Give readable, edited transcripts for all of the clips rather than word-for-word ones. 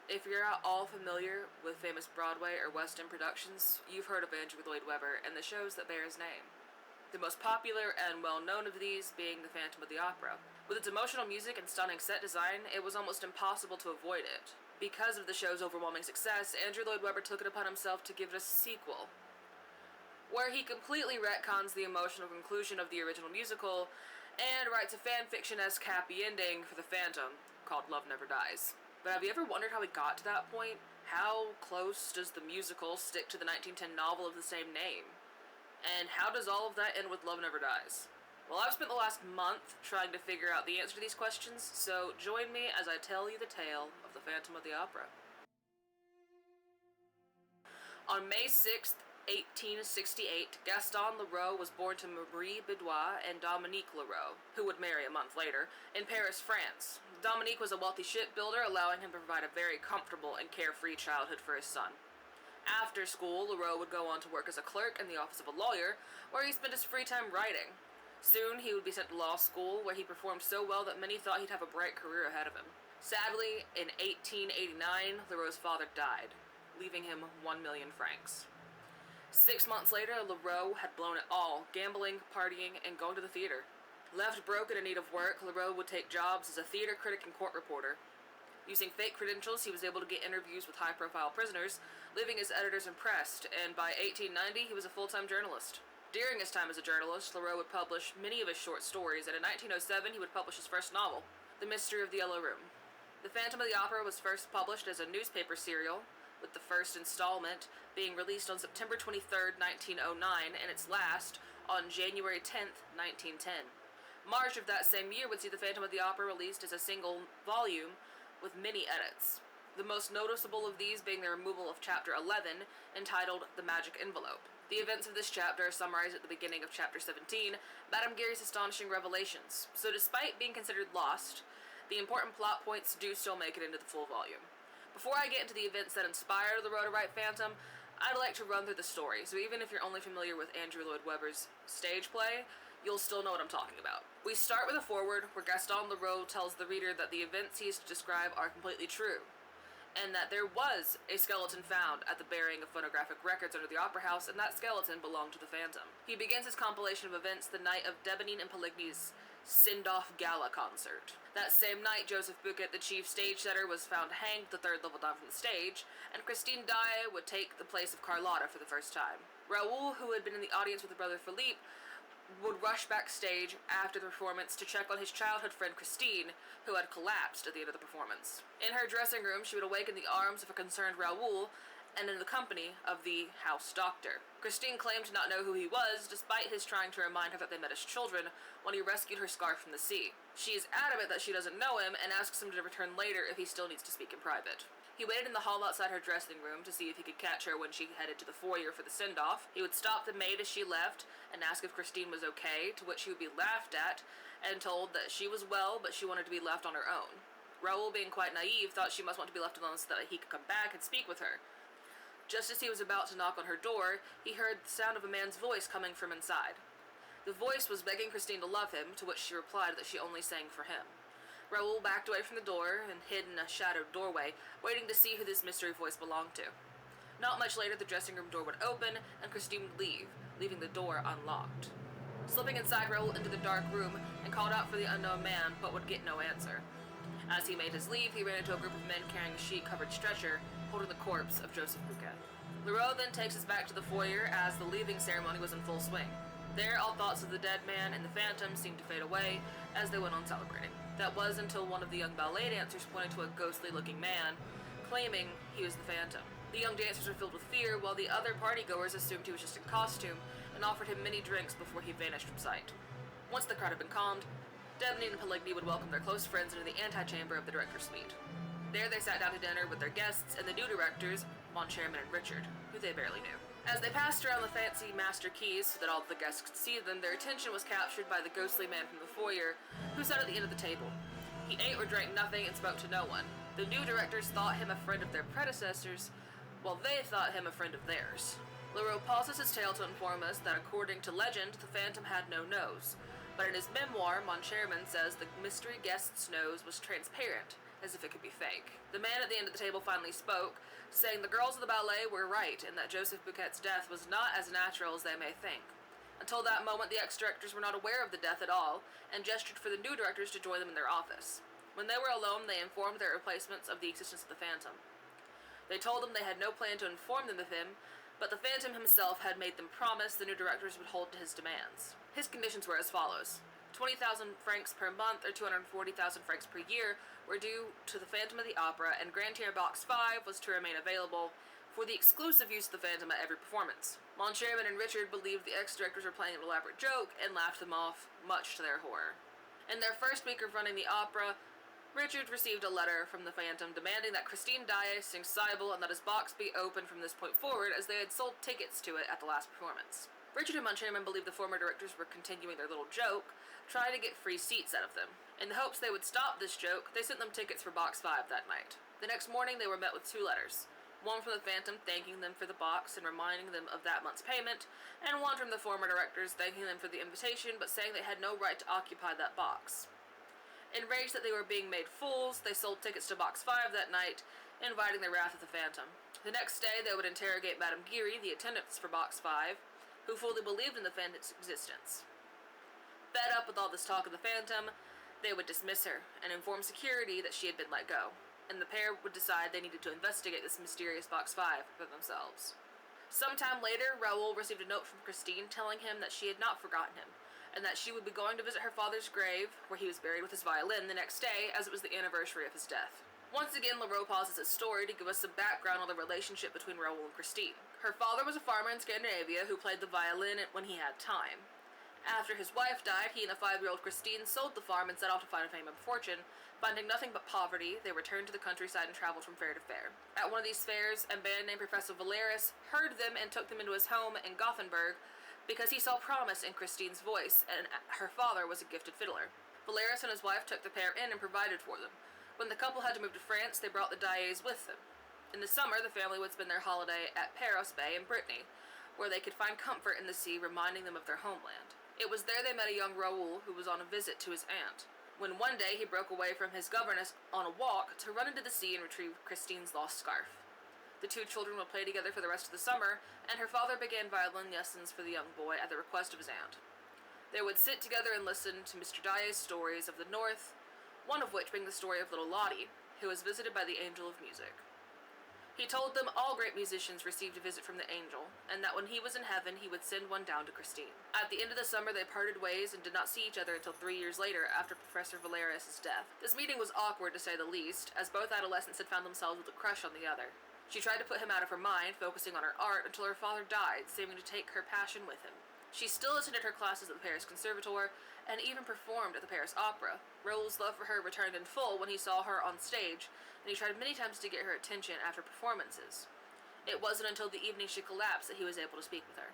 If you're at all familiar with famous Broadway or West End productions, you've heard of Andrew Lloyd Webber and the shows that bear his name. The most popular and well-known of these being The Phantom of the Opera. With its emotional music and stunning set design, it was almost impossible to avoid it. Because of the show's overwhelming success, Andrew Lloyd Webber took it upon himself to give it a sequel, where he completely retcons the emotional conclusion of the original musical and writes a fan-fiction-esque happy ending for The Phantom, called Love Never Dies. But have you ever wondered how he got to that point? How close does the musical stick to the 1910 novel of the same name? And how does all of that end with Love Never Dies? Well, I've spent the last month trying to figure out the answer to these questions, so join me as I tell you the tale of The Phantom of the Opera. On May 6th, 1868, Gaston Leroux was born to Marie Bidouin and Dominique Leroux, who would marry a month later, in Paris, France. Dominique was a wealthy shipbuilder, allowing him to provide a very comfortable and carefree childhood for his son. After school, Leroux would go on to work as a clerk in the office of a lawyer, where he spent his free time writing. Soon, he would be sent to law school, where he performed so well that many thought he'd have a bright career ahead of him. Sadly, in 1889, Leroux's father died, leaving him 1 million francs. 6 months later, Leroux had blown it all, gambling, partying, and going to the theater. Left broke and in need of work, Leroux would take jobs as a theater critic and court reporter. Using fake credentials, he was able to get interviews with high-profile prisoners, leaving his editors impressed, and by 1890, he was a full-time journalist. During his time as a journalist, Leroux would publish many of his short stories, and in 1907, he would publish his first novel, The Mystery of the Yellow Room. The Phantom of the Opera was first published as a newspaper serial, with the first installment being released on September 23, 1909, and its last on January 10, 1910. March of that same year would see The Phantom of the Opera released as a single volume with many edits, the most noticeable of these being the removal of Chapter 11, entitled The Magic Envelope. The events of this chapter are summarized at the beginning of Chapter 17, Madame Giry's astonishing revelations, so despite being considered lost, the important plot points do still make it into the full volume. Before I get into the events that inspired Leroux to write Phantom, I'd like to run through the story, so even if you're only familiar with Andrew Lloyd Webber's stage play, you'll still know what I'm talking about. We start with a foreword where Gaston Leroux tells the reader that the events he is to describe are completely true, and that there was a skeleton found at the burying of phonographic records under the Opera House, and that skeleton belonged to the Phantom. He begins his compilation of events the night of Debonin and Poligny's send-off gala concert. That same night, Joseph Buquet, the chief stage setter, was found hanged the third level down from the stage, and Christine Daae would take the place of Carlotta for the first time. Raoul, who had been in the audience with her brother Philippe, would rush backstage after the performance to check on his childhood friend Christine, who had collapsed at the end of the performance. In her dressing room, she would awake in the arms of a concerned Raoul, and in the company of the house doctor. Christine claimed to not know who he was, despite his trying to remind her that they met as children when he rescued her scarf from the sea. She is adamant that she doesn't know him, and asks him to return later if he still needs to speak in private. He waited in the hall outside her dressing room to see if he could catch her when she headed to the foyer for the send-off. He would stop the maid as she left and ask if Christine was okay, to which she would be laughed at and told that she was well, but she wanted to be left on her own. Raoul, being quite naive, thought she must want to be left alone so that he could come back and speak with her. Just as he was about to knock on her door, he heard the sound of a man's voice coming from inside. The voice was begging Christine to love him, to which she replied that she only sang for him. Raoul backed away from the door and hid in a shadowed doorway, waiting to see who this mystery voice belonged to. Not much later, the dressing room door would open, and Christine would leave, leaving the door unlocked. Slipping inside, Raoul entered the dark room and called out for the unknown man, but would get no answer. As he made his leave, he ran into a group of men carrying a sheet-covered stretcher, holding the corpse of Joseph Buquet. Leroux then takes us back to the foyer as the leaving ceremony was in full swing. There, all thoughts of the dead man and the Phantom seemed to fade away as they went on celebrating. That was until one of the young ballet dancers pointed to a ghostly-looking man, claiming he was the Phantom. The young dancers were filled with fear, while the other partygoers assumed he was just in costume and offered him many drinks before he vanished from sight. Once the crowd had been calmed, Debonin and Poligny would welcome their close friends into the antechamber of the director's suite. There they sat down to dinner with their guests and the new directors, Von Chairman and Richard, who they barely knew. As they passed around the fancy master keys so that all the guests could see them, their attention was captured by the ghostly man from the foyer, who sat at the end of the table. He ate or drank nothing and spoke to no one. The new directors thought him a friend of their predecessors, while they thought him a friend of theirs. Leroux pauses his tale to inform us that according to legend, the Phantom had no nose, but in his memoir, Mon Chairman says the mystery guest's nose was transparent, as if it could be fake. The man at the end of the table finally spoke, saying the girls of the ballet were right and that Joseph Bouquet's death was not as natural as they may think. Until that moment, the ex-directors were not aware of the death at all, and gestured for the new directors to join them in their office. When they were alone, they informed their replacements of the existence of the Phantom. They told them they had no plan to inform them of him, but the Phantom himself had made them promise the new directors would hold to his demands. His conditions were as follows. 20,000 francs per month or 240,000 francs per year were due to the Phantom of the Opera, and Grand Tier Box 5 was to remain available for the exclusive use of the Phantom at every performance. Moncharmin and Richard believed the ex-directors were playing an elaborate joke and laughed them off, much to their horror. In their first week of running the opera, Richard received a letter from the Phantom demanding that Christine Daae sing Cybele and that his box be open from this point forward, as they had sold tickets to it at the last performance. Richard and Moncharmin believed the former directors were continuing their little joke, trying to get free seats out of them. In the hopes they would stop this joke, they sent them tickets for Box 5 that night. The next morning, they were met with 2 letters. One from the Phantom thanking them for the box and reminding them of that month's payment, and one from the former directors thanking them for the invitation but saying they had no right to occupy that box. Enraged that they were being made fools, they sold tickets to Box 5 that night, inviting the wrath of the Phantom. The next day, they would interrogate Madame Giry, the attendants for Box 5, who fully believed in the Phantom's existence. Fed up with all this talk of the Phantom, they would dismiss her and inform security that she had been let go, and the pair would decide they needed to investigate this mysterious Box 5 for themselves. Sometime later, Raoul received a note from Christine telling him that she had not forgotten him, and that she would be going to visit her father's grave, where he was buried with his violin, the next day, as it was the anniversary of his death. Once again, Leroux pauses his story to give us some background on the relationship between Raoul and Christine. Her father was a farmer in Scandinavia who played the violin when he had time. After his wife died, he and the 5-year-old Christine sold the farm and set off to find fame and fortune. Finding nothing but poverty, they returned to the countryside and traveled from fair to fair. At one of these fairs, a man named Professor Valeris heard them and took them into his home in Gothenburg because he saw promise in Christine's voice, and her father was a gifted fiddler. Valeris and his wife took the pair in and provided for them. When the couple had to move to France, they brought the Daaes with them. In the summer, the family would spend their holiday at Paros Bay in Brittany, where they could find comfort in the sea, reminding them of their homeland. It was there they met a young Raoul who was on a visit to his aunt, when one day he broke away from his governess on a walk to run into the sea and retrieve Christine's lost scarf. The 2 children would play together for the rest of the summer, and her father began violin lessons for the young boy at the request of his aunt. They would sit together and listen to Mr. Daae's stories of the North, one of which being the story of little Lottie, who was visited by the Angel of Music. He told them all great musicians received a visit from the angel, and that when he was in heaven he would send one down to Christine. At the end of the summer they parted ways and did not see each other until 3 years later, after Professor Valeris' death. This meeting was awkward to say the least, as both adolescents had found themselves with a crush on the other. She tried to put him out of her mind, focusing on her art, until her father died, seeming to take her passion with him. She still attended her classes at the Paris Conservatoire, and even performed at the Paris Opera. Raoul's love for her returned in full when he saw her on stage, and he tried many times to get her attention after performances. It wasn't until the evening she collapsed that he was able to speak with her.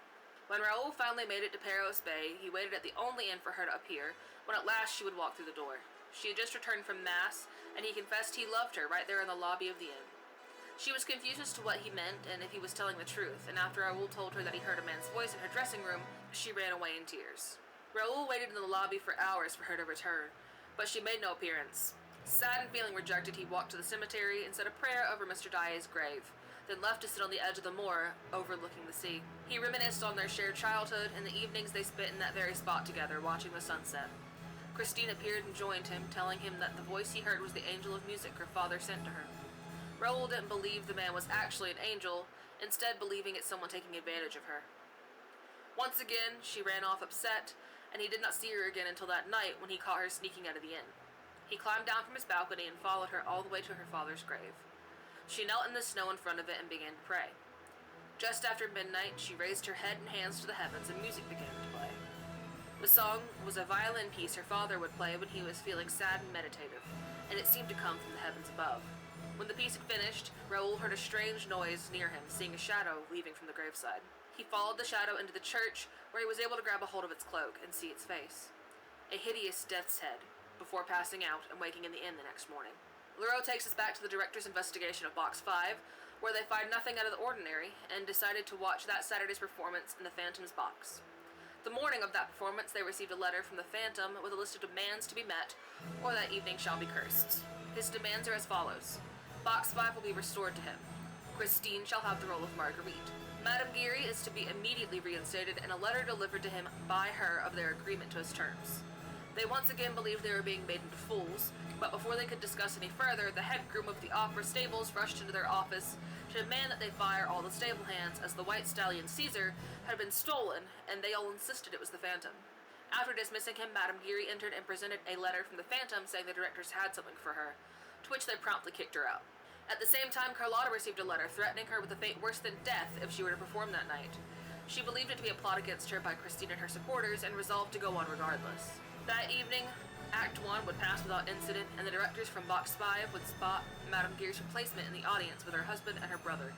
When Raoul finally made it to Paros Bay, he waited at the only inn for her to appear, when at last she would walk through the door. She had just returned from Mass, and he confessed he loved her right there in the lobby of the inn. She was confused as to what he meant and if he was telling the truth, and after Raoul told her that he heard a man's voice in her dressing room, she ran away in tears. Raoul waited in the lobby for hours for her to return, but she made no appearance. Sad and feeling rejected, he walked to the cemetery and said a prayer over Mr. Daae's grave, then left to sit on the edge of the moor, overlooking the sea. He reminisced on their shared childhood and the evenings they spent in that very spot together, watching the sunset. Christine appeared and joined him, telling him that the voice he heard was the angel of music her father sent to her. Raoul didn't believe the man was actually an angel, instead believing it's someone taking advantage of her. Once again, she ran off upset, and he did not see her again until that night when he caught her sneaking out of the inn. He climbed down from his balcony and followed her all the way to her father's grave. She knelt in the snow in front of it and began to pray. Just after midnight, she raised her head and hands to the heavens, and music began to play. The song was a violin piece her father would play when he was feeling sad and meditative, and it seemed to come from the heavens above. When the piece had finished, Raoul heard a strange noise near him, seeing a shadow leaving from the graveside. He followed the shadow into the church, where he was able to grab a hold of its cloak and see its face. A hideous death's head, before passing out and waking in the inn the next morning. Leroux takes us back to the director's investigation of Box 5, where they find nothing out of the ordinary, and decided to watch that Saturday's performance in the Phantom's box. The morning of that performance, they received a letter from the Phantom with a list of demands to be met, or that evening shall be cursed. His demands are as follows. Box 5 will be restored to him. Christine shall have the role of Marguerite. Madame Giry is to be immediately reinstated, and a letter delivered to him by her of their agreement to his terms. They once again believed they were being made into fools, but before they could discuss any further, the head groom of the opera stables rushed into their office to demand that they fire all the stable hands, as the white stallion Caesar had been stolen, and they all insisted it was the Phantom. After dismissing him, Madame Giry entered and presented a letter from the Phantom saying the directors had something for her, to which they promptly kicked her out. At the same time, Carlotta received a letter threatening her with a fate worse than death if she were to perform that night. She believed it to be a plot against her by Christine and her supporters, and resolved to go on regardless. That evening, Act 1 would pass without incident, and the directors from Box 5 would spot Madame Giry's replacement in the audience with her husband and her brother,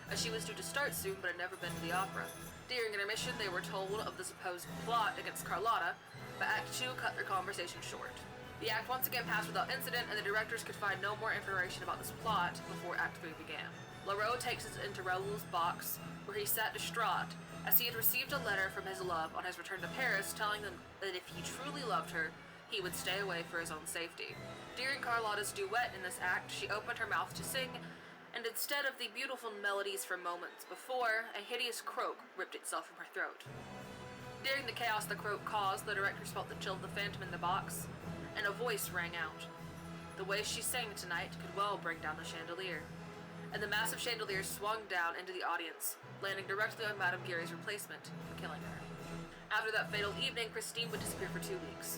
as she was due to start soon but had never been to the opera. During intermission, they were told of the supposed plot against Carlotta, but Act 2 cut their conversation short. The act once again passed without incident, and the directors could find no more information about this plot before Act 3 began. Leroux takes us into Raoul's box, where he sat distraught, as he had received a letter from his love on his return to Paris telling them that if he truly loved her, he would stay away for his own safety. During Carlotta's duet in this act, she opened her mouth to sing, and instead of the beautiful melodies from moments before, a hideous croak ripped itself from her throat. During the chaos the croak caused, the directors felt the chill of the Phantom in the box, and a voice rang out. The way she sang tonight could well bring down the chandelier. And the massive chandelier swung down into the audience, landing directly on Madame Giry's replacement and killing her. After that fatal evening, Christine would disappear for 2 weeks.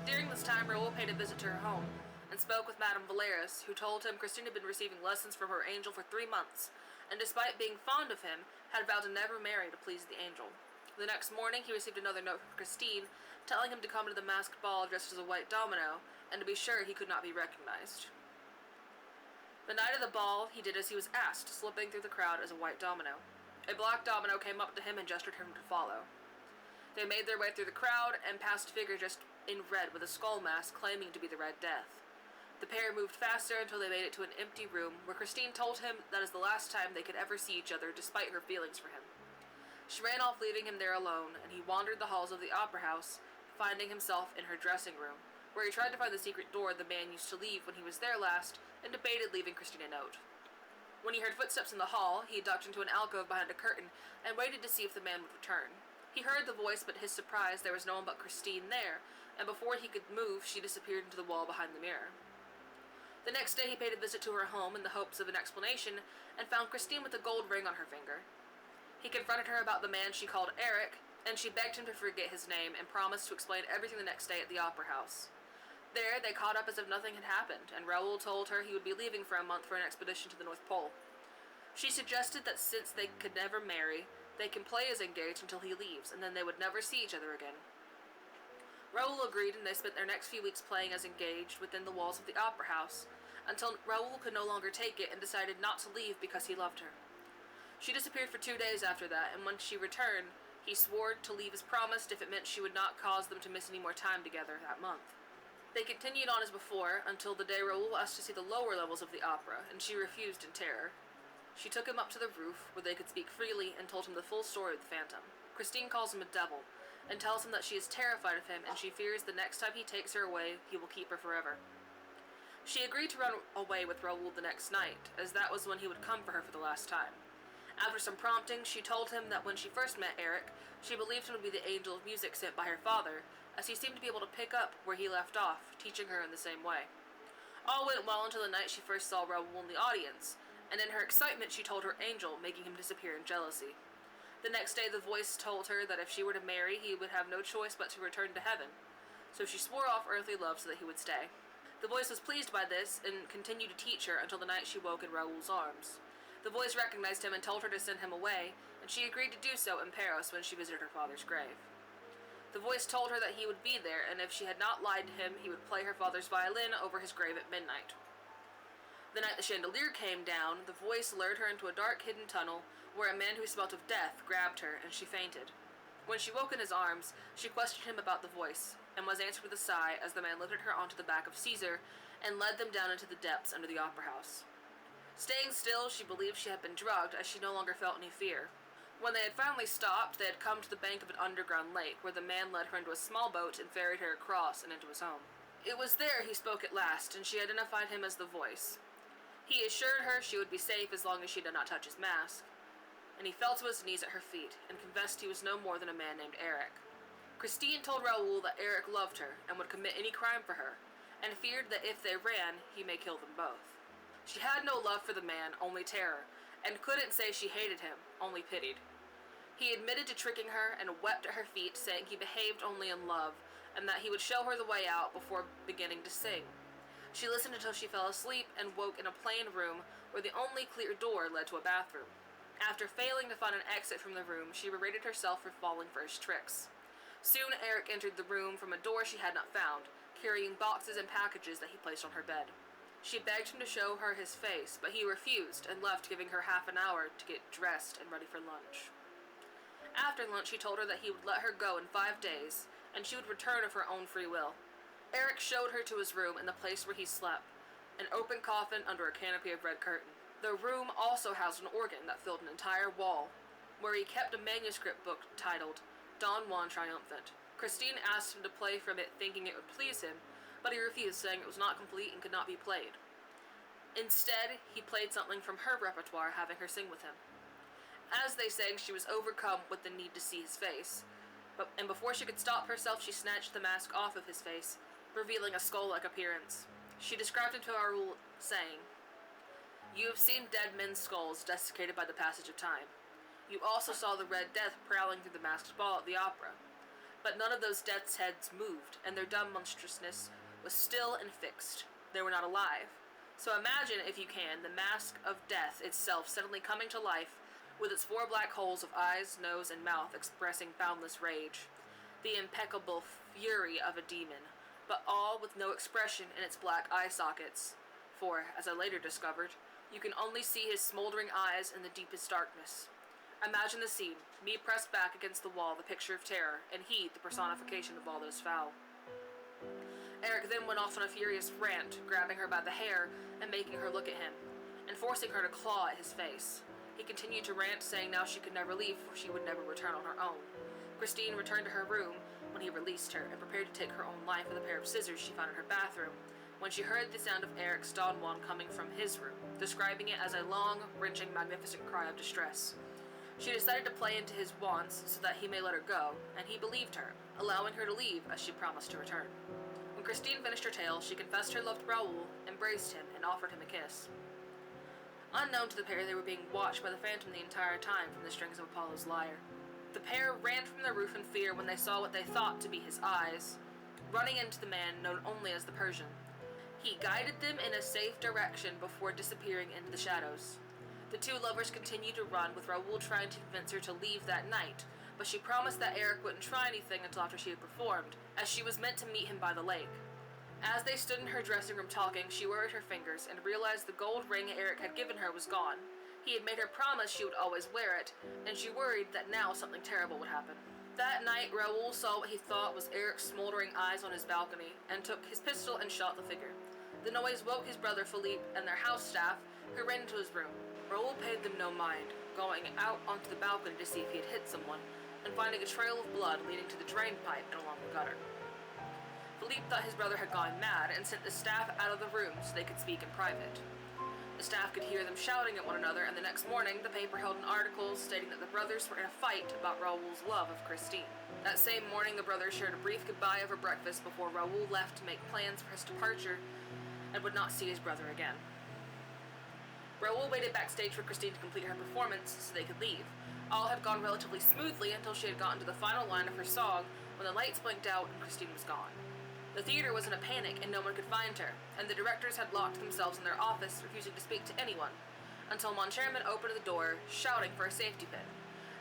During this time, Raoul paid a visit to her home and spoke with Madame Valeris, who told him Christine had been receiving lessons from her angel for 3 months, and despite being fond of him, had vowed to never marry to please the angel. The next morning, he received another note from Christine, telling him to come to the masked ball dressed as a white domino, and to be sure he could not be recognized. The night of the ball, he did as he was asked, slipping through the crowd as a white domino. A black domino came up to him and gestured him to follow. They made their way through the crowd and passed a figure dressed in red with a skull mask claiming to be the Red Death. The pair moved faster until they made it to an empty room, where Christine told him that is the last time they could ever see each other, despite her feelings for him. She ran off, leaving him there alone, and he wandered the halls of the opera house, finding himself in her dressing room, where he tried to find the secret door the man used to leave when he was there last, and debated leaving Christine a note. When he heard footsteps in the hall, he ducked into an alcove behind a curtain and waited to see if the man would return. He heard the voice, but to his surprise there was no one but Christine there, and before he could move, she disappeared into the wall behind the mirror. The next day he paid a visit to her home in the hopes of an explanation, and found Christine with a gold ring on her finger. He confronted her about the man she called Eric, and she begged him to forget his name and promised to explain everything the next day at the opera house. There, they caught up as if nothing had happened, and Raoul told her he would be leaving for a month for an expedition to the North Pole. She suggested that since they could never marry, they can play as engaged until he leaves, and then they would never see each other again. Raoul agreed, and they spent their next few weeks playing as engaged within the walls of the opera house, until Raoul could no longer take it and decided not to leave because he loved her. She disappeared for 2 days after that, and when she returned, he swore to leave as promised if it meant she would not cause them to miss any more time together that month. They continued on as before, until the day Raoul asked to see the lower levels of the opera, and she refused in terror. She took him up to the roof, where they could speak freely, and told him the full story of the Phantom. Christine calls him a devil, and tells him that she is terrified of him, and she fears the next time he takes her away, he will keep her forever. She agreed to run away with Raoul the next night, as that was when he would come for her for the last time. After some prompting, she told him that when she first met Eric, she believed him to be the angel of music sent by her father, as he seemed to be able to pick up where he left off, teaching her in the same way. All went well until the night she first saw Raoul in the audience, and in her excitement she told her angel, making him disappear in jealousy. The next day the voice told her that if she were to marry, he would have no choice but to return to heaven, so she swore off earthly love so that he would stay. The voice was pleased by this, and continued to teach her until the night she woke in Raoul's arms. The voice recognized him and told her to send him away, and she agreed to do so in Paris when she visited her father's grave. The voice told her that he would be there, and if she had not lied to him, he would play her father's violin over his grave at midnight. The night the chandelier came down, the voice lured her into a dark, hidden tunnel, where a man who smelt of death grabbed her, and she fainted. When she woke in his arms, she questioned him about the voice, and was answered with a sigh as the man lifted her onto the back of Caesar, and led them down into the depths under the opera house. Staying still, she believed she had been drugged, as she no longer felt any fear. When they had finally stopped, they had come to the bank of an underground lake, where the man led her into a small boat and ferried her across and into his home. It was there he spoke at last, and she identified him as the voice. He assured her she would be safe as long as she did not touch his mask, and he fell to his knees at her feet and confessed he was no more than a man named Eric. Christine told Raoul that Eric loved her and would commit any crime for her, and feared that if they ran, he may kill them both. She had no love for the man, only terror, and couldn't say she hated him, only pitied. He admitted to tricking her and wept at her feet, saying he behaved only in love, and that he would show her the way out before beginning to sing. She listened until she fell asleep and woke in a plain room where the only clear door led to a bathroom. After failing to find an exit from the room, she berated herself for falling for his tricks. Soon Eric entered the room from a door she had not found, carrying boxes and packages that he placed on her bed. She begged him to show her his face, but he refused and left, giving her half an hour to get dressed and ready for lunch. After lunch, he told her that he would let her go in 5 days, and she would return of her own free will. Eric showed her to his room in the place where he slept, an open coffin under a canopy of red curtain. The room also housed an organ that filled an entire wall, where he kept a manuscript book titled Don Juan Triumphant. Christine asked him to play from it, thinking it would please him, but he refused, saying it was not complete and could not be played. Instead, he played something from her repertoire, having her sing with him. As they sang, she was overcome with the need to see his face, and before she could stop herself, she snatched the mask off of his face, revealing a skull-like appearance. She described him to Raoul, saying, "You have seen dead men's skulls desiccated by the passage of time. You also saw the Red Death prowling through the masked ball at the opera. But none of those death's heads moved, and their dumb monstrousness was still and fixed. They were not alive. So imagine, if you can, the mask of death itself suddenly coming to life, with its 4 black holes of eyes, nose, and mouth expressing boundless rage, the impeccable fury of a demon, but all with no expression in its black eye sockets, for, as I later discovered, you can only see his smoldering eyes in the deepest darkness. Imagine the scene, me pressed back against the wall, the picture of terror, and he, the personification of all that is foul." Eric then went off on a furious rant, grabbing her by the hair and making her look at him, and forcing her to claw at his face. He continued to rant, saying now she could never leave, for she would never return on her own. Christine returned to her room when he released her, and prepared to take her own life with a pair of scissors she found in her bathroom, when she heard the sound of Eric's Don Juan coming from his room, describing it as a long, wrenching, magnificent cry of distress. She decided to play into his wants so that he may let her go, and he believed her, allowing her to leave as she promised to return. When Christine finished her tale, she confessed her love to Raoul, embraced him, and offered him a kiss. Unknown to the pair, they were being watched by the Phantom the entire time from the strings of Apollo's lyre. The pair ran from the roof in fear when they saw what they thought to be his eyes, running into the man known only as the Persian. He guided them in a safe direction before disappearing into the shadows. The two lovers continued to run, with Raoul trying to convince her to leave that night, but she promised that Eric wouldn't try anything until after she had performed, as she was meant to meet him by the lake. As they stood in her dressing room talking, she worried her fingers and realized the gold ring Eric had given her was gone. He had made her promise she would always wear it, and she worried that now something terrible would happen. That night, Raoul saw what he thought was Eric's smoldering eyes on his balcony, and took his pistol and shot the figure. The noise woke his brother Philippe and their house staff, who ran into his room. Raoul paid them no mind, going out onto the balcony to see if he had hit someone, and finding a trail of blood leading to the drain pipe and along the gutter. Philippe thought his brother had gone mad and sent the staff out of the room so they could speak in private. The staff could hear them shouting at one another, and the next morning the paper held an article stating that the brothers were in a fight about Raoul's love of Christine. That same morning, the brothers shared a brief goodbye over breakfast before Raoul left to make plans for his departure and would not see his brother again. Raoul waited backstage for Christine to complete her performance so they could leave. All had gone relatively smoothly until she had gotten to the final line of her song when the lights blinked out and Christine was gone. The theater was in a panic and no one could find her, and the directors had locked themselves in their office, refusing to speak to anyone, until Mon Chairman opened the door, shouting for a safety pin,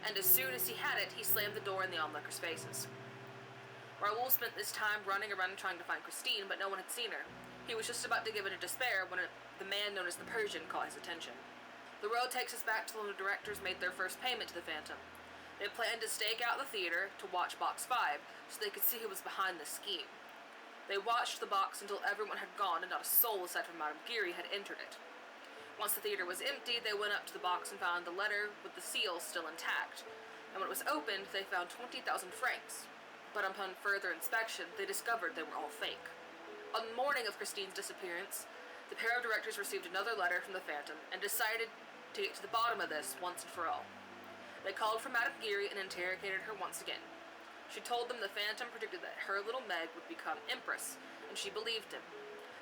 and as soon as he had it, he slammed the door in the onlookers' faces. Raoul spent this time running around trying to find Christine, but no one had seen her. He was just about to give into despair when the man known as the Persian caught his attention. The road takes us back to when the directors made their first payment to the Phantom. They planned to stake out the theater to watch Box 5, so they could see who was behind the scheme. They watched the box until everyone had gone and not a soul aside from Madame Geary had entered it. Once the theater was empty, they went up to the box and found the letter with the seal still intact, and when it was opened, they found 20,000 francs. But upon further inspection, they discovered they were all fake. On the morning of Christine's disappearance, the pair of directors received another letter from the Phantom and decided to get to the bottom of this once and for all. They called for Madame Giry and interrogated her once again. She told them the Phantom predicted that her little Meg would become Empress, and she believed him.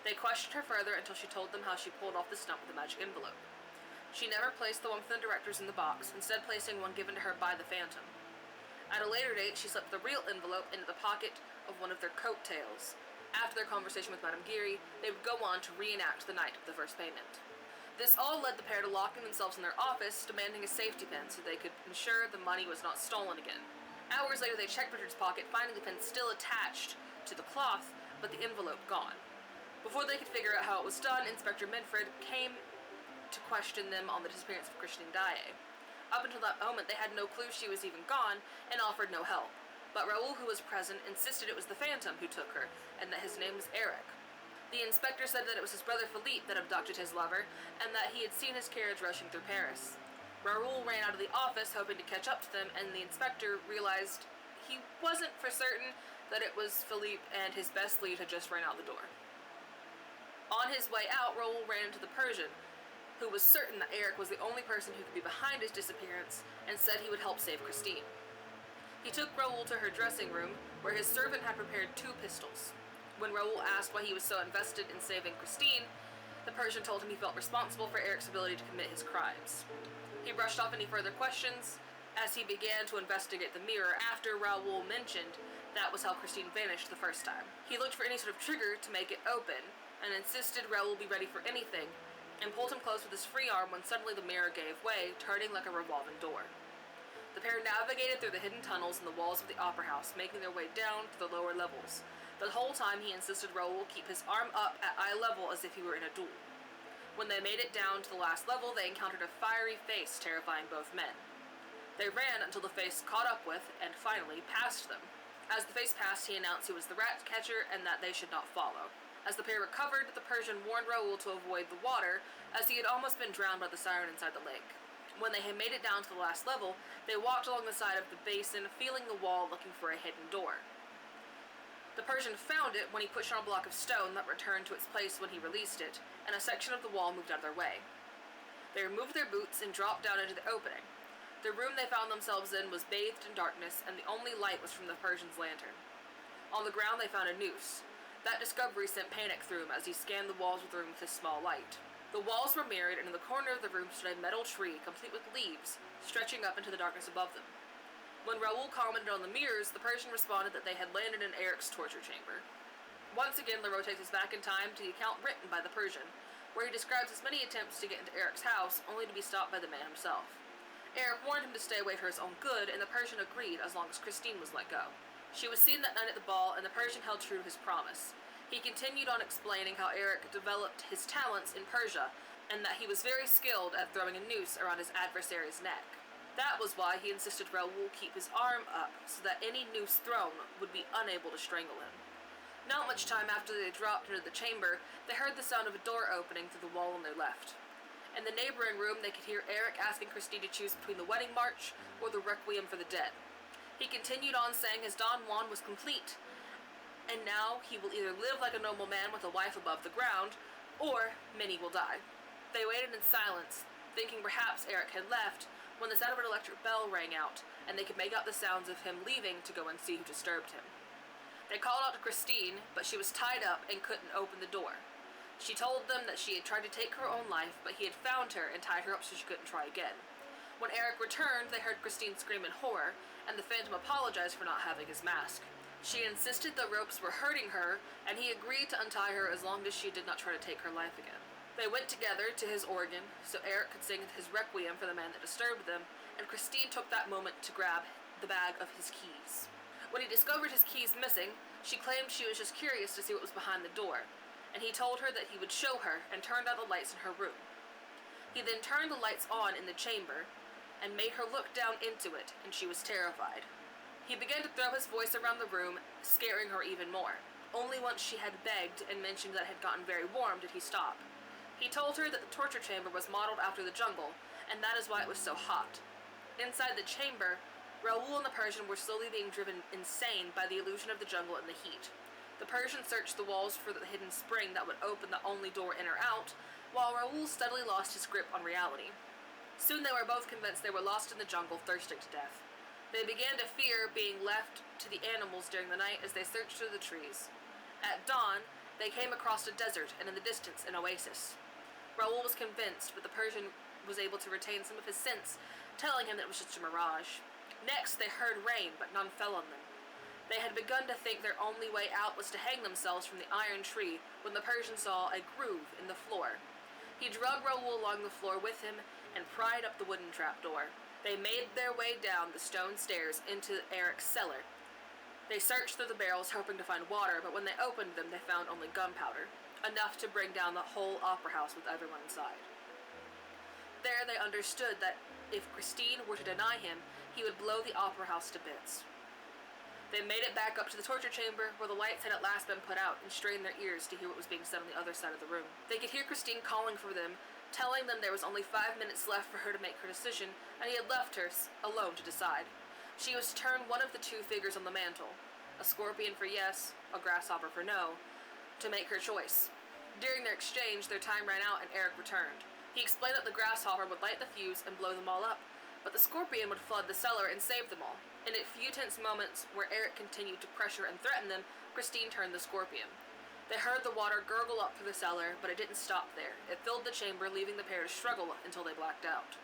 They questioned her further until she told them how she pulled off the stunt with the magic envelope. She never placed the one from the directors in the box, instead placing one given to her by the Phantom. At a later date, she slipped the real envelope into the pocket of one of their coattails. After their conversation with Madame Giry, they would go on to reenact the night of the first payment. This all led the pair to locking themselves in their office, demanding a safety pin so they could ensure the money was not stolen again. Hours later, they checked Richard's pocket, finding the pin still attached to the cloth, but the envelope gone. Before they could figure out how it was done, Inspector Minfred came to question them on the disappearance of Christine Daae. Up until that moment, they had no clue she was even gone and offered no help. But Raoul, who was present, insisted it was the Phantom who took her, and that his name was Eric. The inspector said that it was his brother Philippe that abducted his lover, and that he had seen his carriage rushing through Paris. Raoul ran out of the office, hoping to catch up to them, and the inspector realized he wasn't for certain that it was Philippe, and his best lead had just ran out the door. On his way out, Raoul ran into the Persian, who was certain that Eric was the only person who could be behind his disappearance, and said he would help save Christine. He took Raoul to her dressing room, where his servant had prepared 2 pistols. When Raoul asked why he was so invested in saving Christine, the Persian told him he felt responsible for Eric's ability to commit his crimes. He brushed off any further questions as he began to investigate the mirror after Raoul mentioned that was how Christine vanished the first time. He looked for any sort of trigger to make it open, and insisted Raoul be ready for anything, and pulled him close with his free arm when suddenly the mirror gave way, turning like a revolving door. The pair navigated through the hidden tunnels in the walls of the opera house, making their way down to the lower levels. The whole time he insisted Raoul keep his arm up at eye level as if he were in a duel. When they made it down to the last level, they encountered a fiery face terrifying both men. They ran until the face caught up with, and finally, passed them. As the face passed, he announced he was the rat catcher and that they should not follow. As the pair recovered, the Persian warned Raoul to avoid the water, as he had almost been drowned by the siren inside the lake. When they had made it down to the last level, they walked along the side of the basin, feeling the wall, looking for a hidden door. The Persian found it when he pushed on a block of stone that returned to its place when he released it, and a section of the wall moved out of their way. They removed their boots and dropped down into the opening. The room they found themselves in was bathed in darkness, and the only light was from the Persian's lantern. On the ground they found a noose. That discovery sent panic through him as he scanned the walls of the room with his small light. The walls were mirrored, and in the corner of the room stood a metal tree, complete with leaves, stretching up into the darkness above them. When Raoul commented on the mirrors, the Persian responded that they had landed in Eric's torture chamber. Once again, Leroux takes us back in time to the account written by the Persian, where he describes his many attempts to get into Eric's house, only to be stopped by the man himself. Eric warned him to stay away for his own good, and the Persian agreed as long as Christine was let go. She was seen that night at the ball, and the Persian held true to his promise. He continued on explaining how Eric developed his talents in Persia, and that he was very skilled at throwing a noose around his adversary's neck. That was why he insisted Raoul keep his arm up, so that any noose thrown would be unable to strangle him. Not much time after they dropped into the chamber, they heard the sound of a door opening through the wall on their left. In the neighboring room, they could hear Eric asking Christine to choose between the wedding march or the requiem for the dead. He continued on saying his Don Juan was complete, and now he will either live like a noble man with a wife above the ground, or many will die. They waited in silence, thinking perhaps Eric had left, when the sound of an electric bell rang out, and they could make out the sounds of him leaving to go and see who disturbed him. They called out to Christine, but she was tied up and couldn't open the door. She told them that she had tried to take her own life, but he had found her and tied her up so she couldn't try again. When Eric returned, they heard Christine scream in horror, and the Phantom apologized for not having his mask. She insisted the ropes were hurting her, and he agreed to untie her as long as she did not try to take her life again. They went together to his organ, so Eric could sing his requiem for the man that disturbed them, and Christine took that moment to grab the bag of his keys. When he discovered his keys missing, she claimed she was just curious to see what was behind the door, and he told her that he would show her and turned out the lights in her room. He then turned the lights on in the chamber and made her look down into it, and she was terrified. He began to throw his voice around the room, scaring her even more. Only once she had begged and mentioned that it had gotten very warm did he stop. He told her that the torture chamber was modeled after the jungle, and that is why it was so hot. Inside the chamber, Raoul and the Persian were slowly being driven insane by the illusion of the jungle and the heat. The Persian searched the walls for the hidden spring that would open the only door in or out, while Raoul steadily lost his grip on reality. Soon they were both convinced they were lost in the jungle, thirsting to death. They began to fear being left to the animals during the night as they searched through the trees. At dawn, they came across a desert and in the distance an oasis. Raoul was convinced, but the Persian was able to retain some of his sense, telling him that it was just a mirage. Next, they heard rain, but none fell on them. They had begun to think their only way out was to hang themselves from the iron tree when the Persian saw a groove in the floor. He drug Raoul along the floor with him and pried up the wooden trapdoor. They made their way down the stone stairs into Eric's cellar. They searched through the barrels hoping to find water, but when they opened them they found only gunpowder, enough to bring down the whole opera house with everyone inside. There they understood that if Christine were to deny him, he would blow the opera house to bits. They made it back up to the torture chamber, where the lights had at last been put out, and strained their ears to hear what was being said on the other side of the room. They could hear Christine calling for them, telling them there was only 5 minutes left for her to make her decision, and he had left her alone to decide. She was to turn one of the two figures on the mantle, a scorpion for yes, a grasshopper for no, to make her choice. During their exchange, their time ran out and Eric returned. He explained that the grasshopper would light the fuse and blow them all up, but the scorpion would flood the cellar and save them all. In a few tense moments where Eric continued to pressure and threaten them, Christine turned the scorpion. They heard the water gurgle up through the cellar, but it didn't stop there. It filled the chamber, leaving the pair to struggle until they blacked out.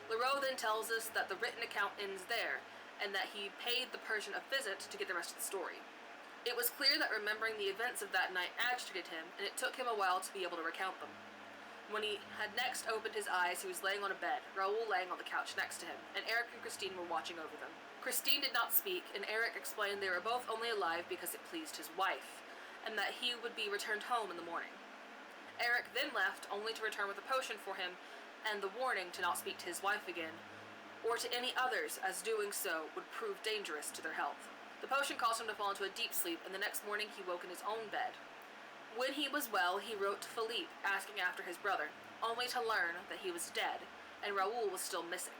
Leroux then tells us that the written account ends there, and that he paid the Persian a visit to get the rest of the story. It was clear that remembering the events of that night agitated him, and it took him a while to be able to recount them. When he had next opened his eyes, he was laying on a bed, Raoul laying on the couch next to him, and Eric and Christine were watching over them. Christine did not speak, and Eric explained they were both only alive because it pleased his wife, and that he would be returned home in the morning. Eric then left, only to return with a potion for him, and the warning to not speak to his wife again, or to any others, as doing so would prove dangerous to their health. The potion caused him to fall into a deep sleep, and the next morning he woke in his own bed. When he was well, he wrote to Philippe, asking after his brother, only to learn that he was dead, and Raoul was still missing.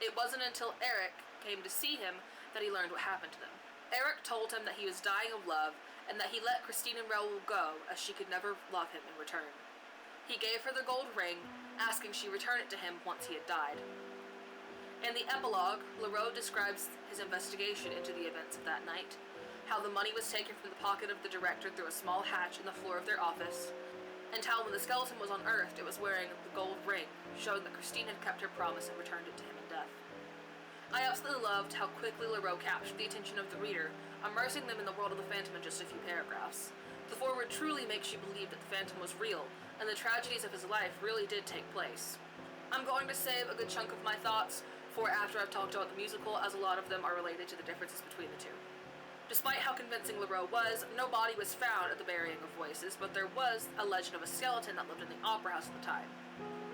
It wasn't until Eric came to see him that he learned what happened to them. Eric told him that he was dying of love, and that he let Christine and Raoul go, as she could never love him in return. He gave her the gold ring, asking she return it to him once he had died. In the epilogue, Leroux describes his investigation into the events of that night, how the money was taken from the pocket of the director through a small hatch in the floor of their office, and how when the skeleton was unearthed, it was wearing the gold ring, showing that Christine had kept her promise and returned it to him in death. I absolutely loved how quickly Leroux captured the attention of the reader, immersing them in the world of the Phantom in just a few paragraphs. The foreword truly makes you believe that the Phantom was real, and the tragedies of his life really did take place. I'm going to save a good chunk of my thoughts for after I've talked about the musical, as a lot of them are related to the differences between the two. Despite how convincing Leroux was, no body was found at the burying of voices, but there was a legend of a skeleton that lived in the opera house at the time.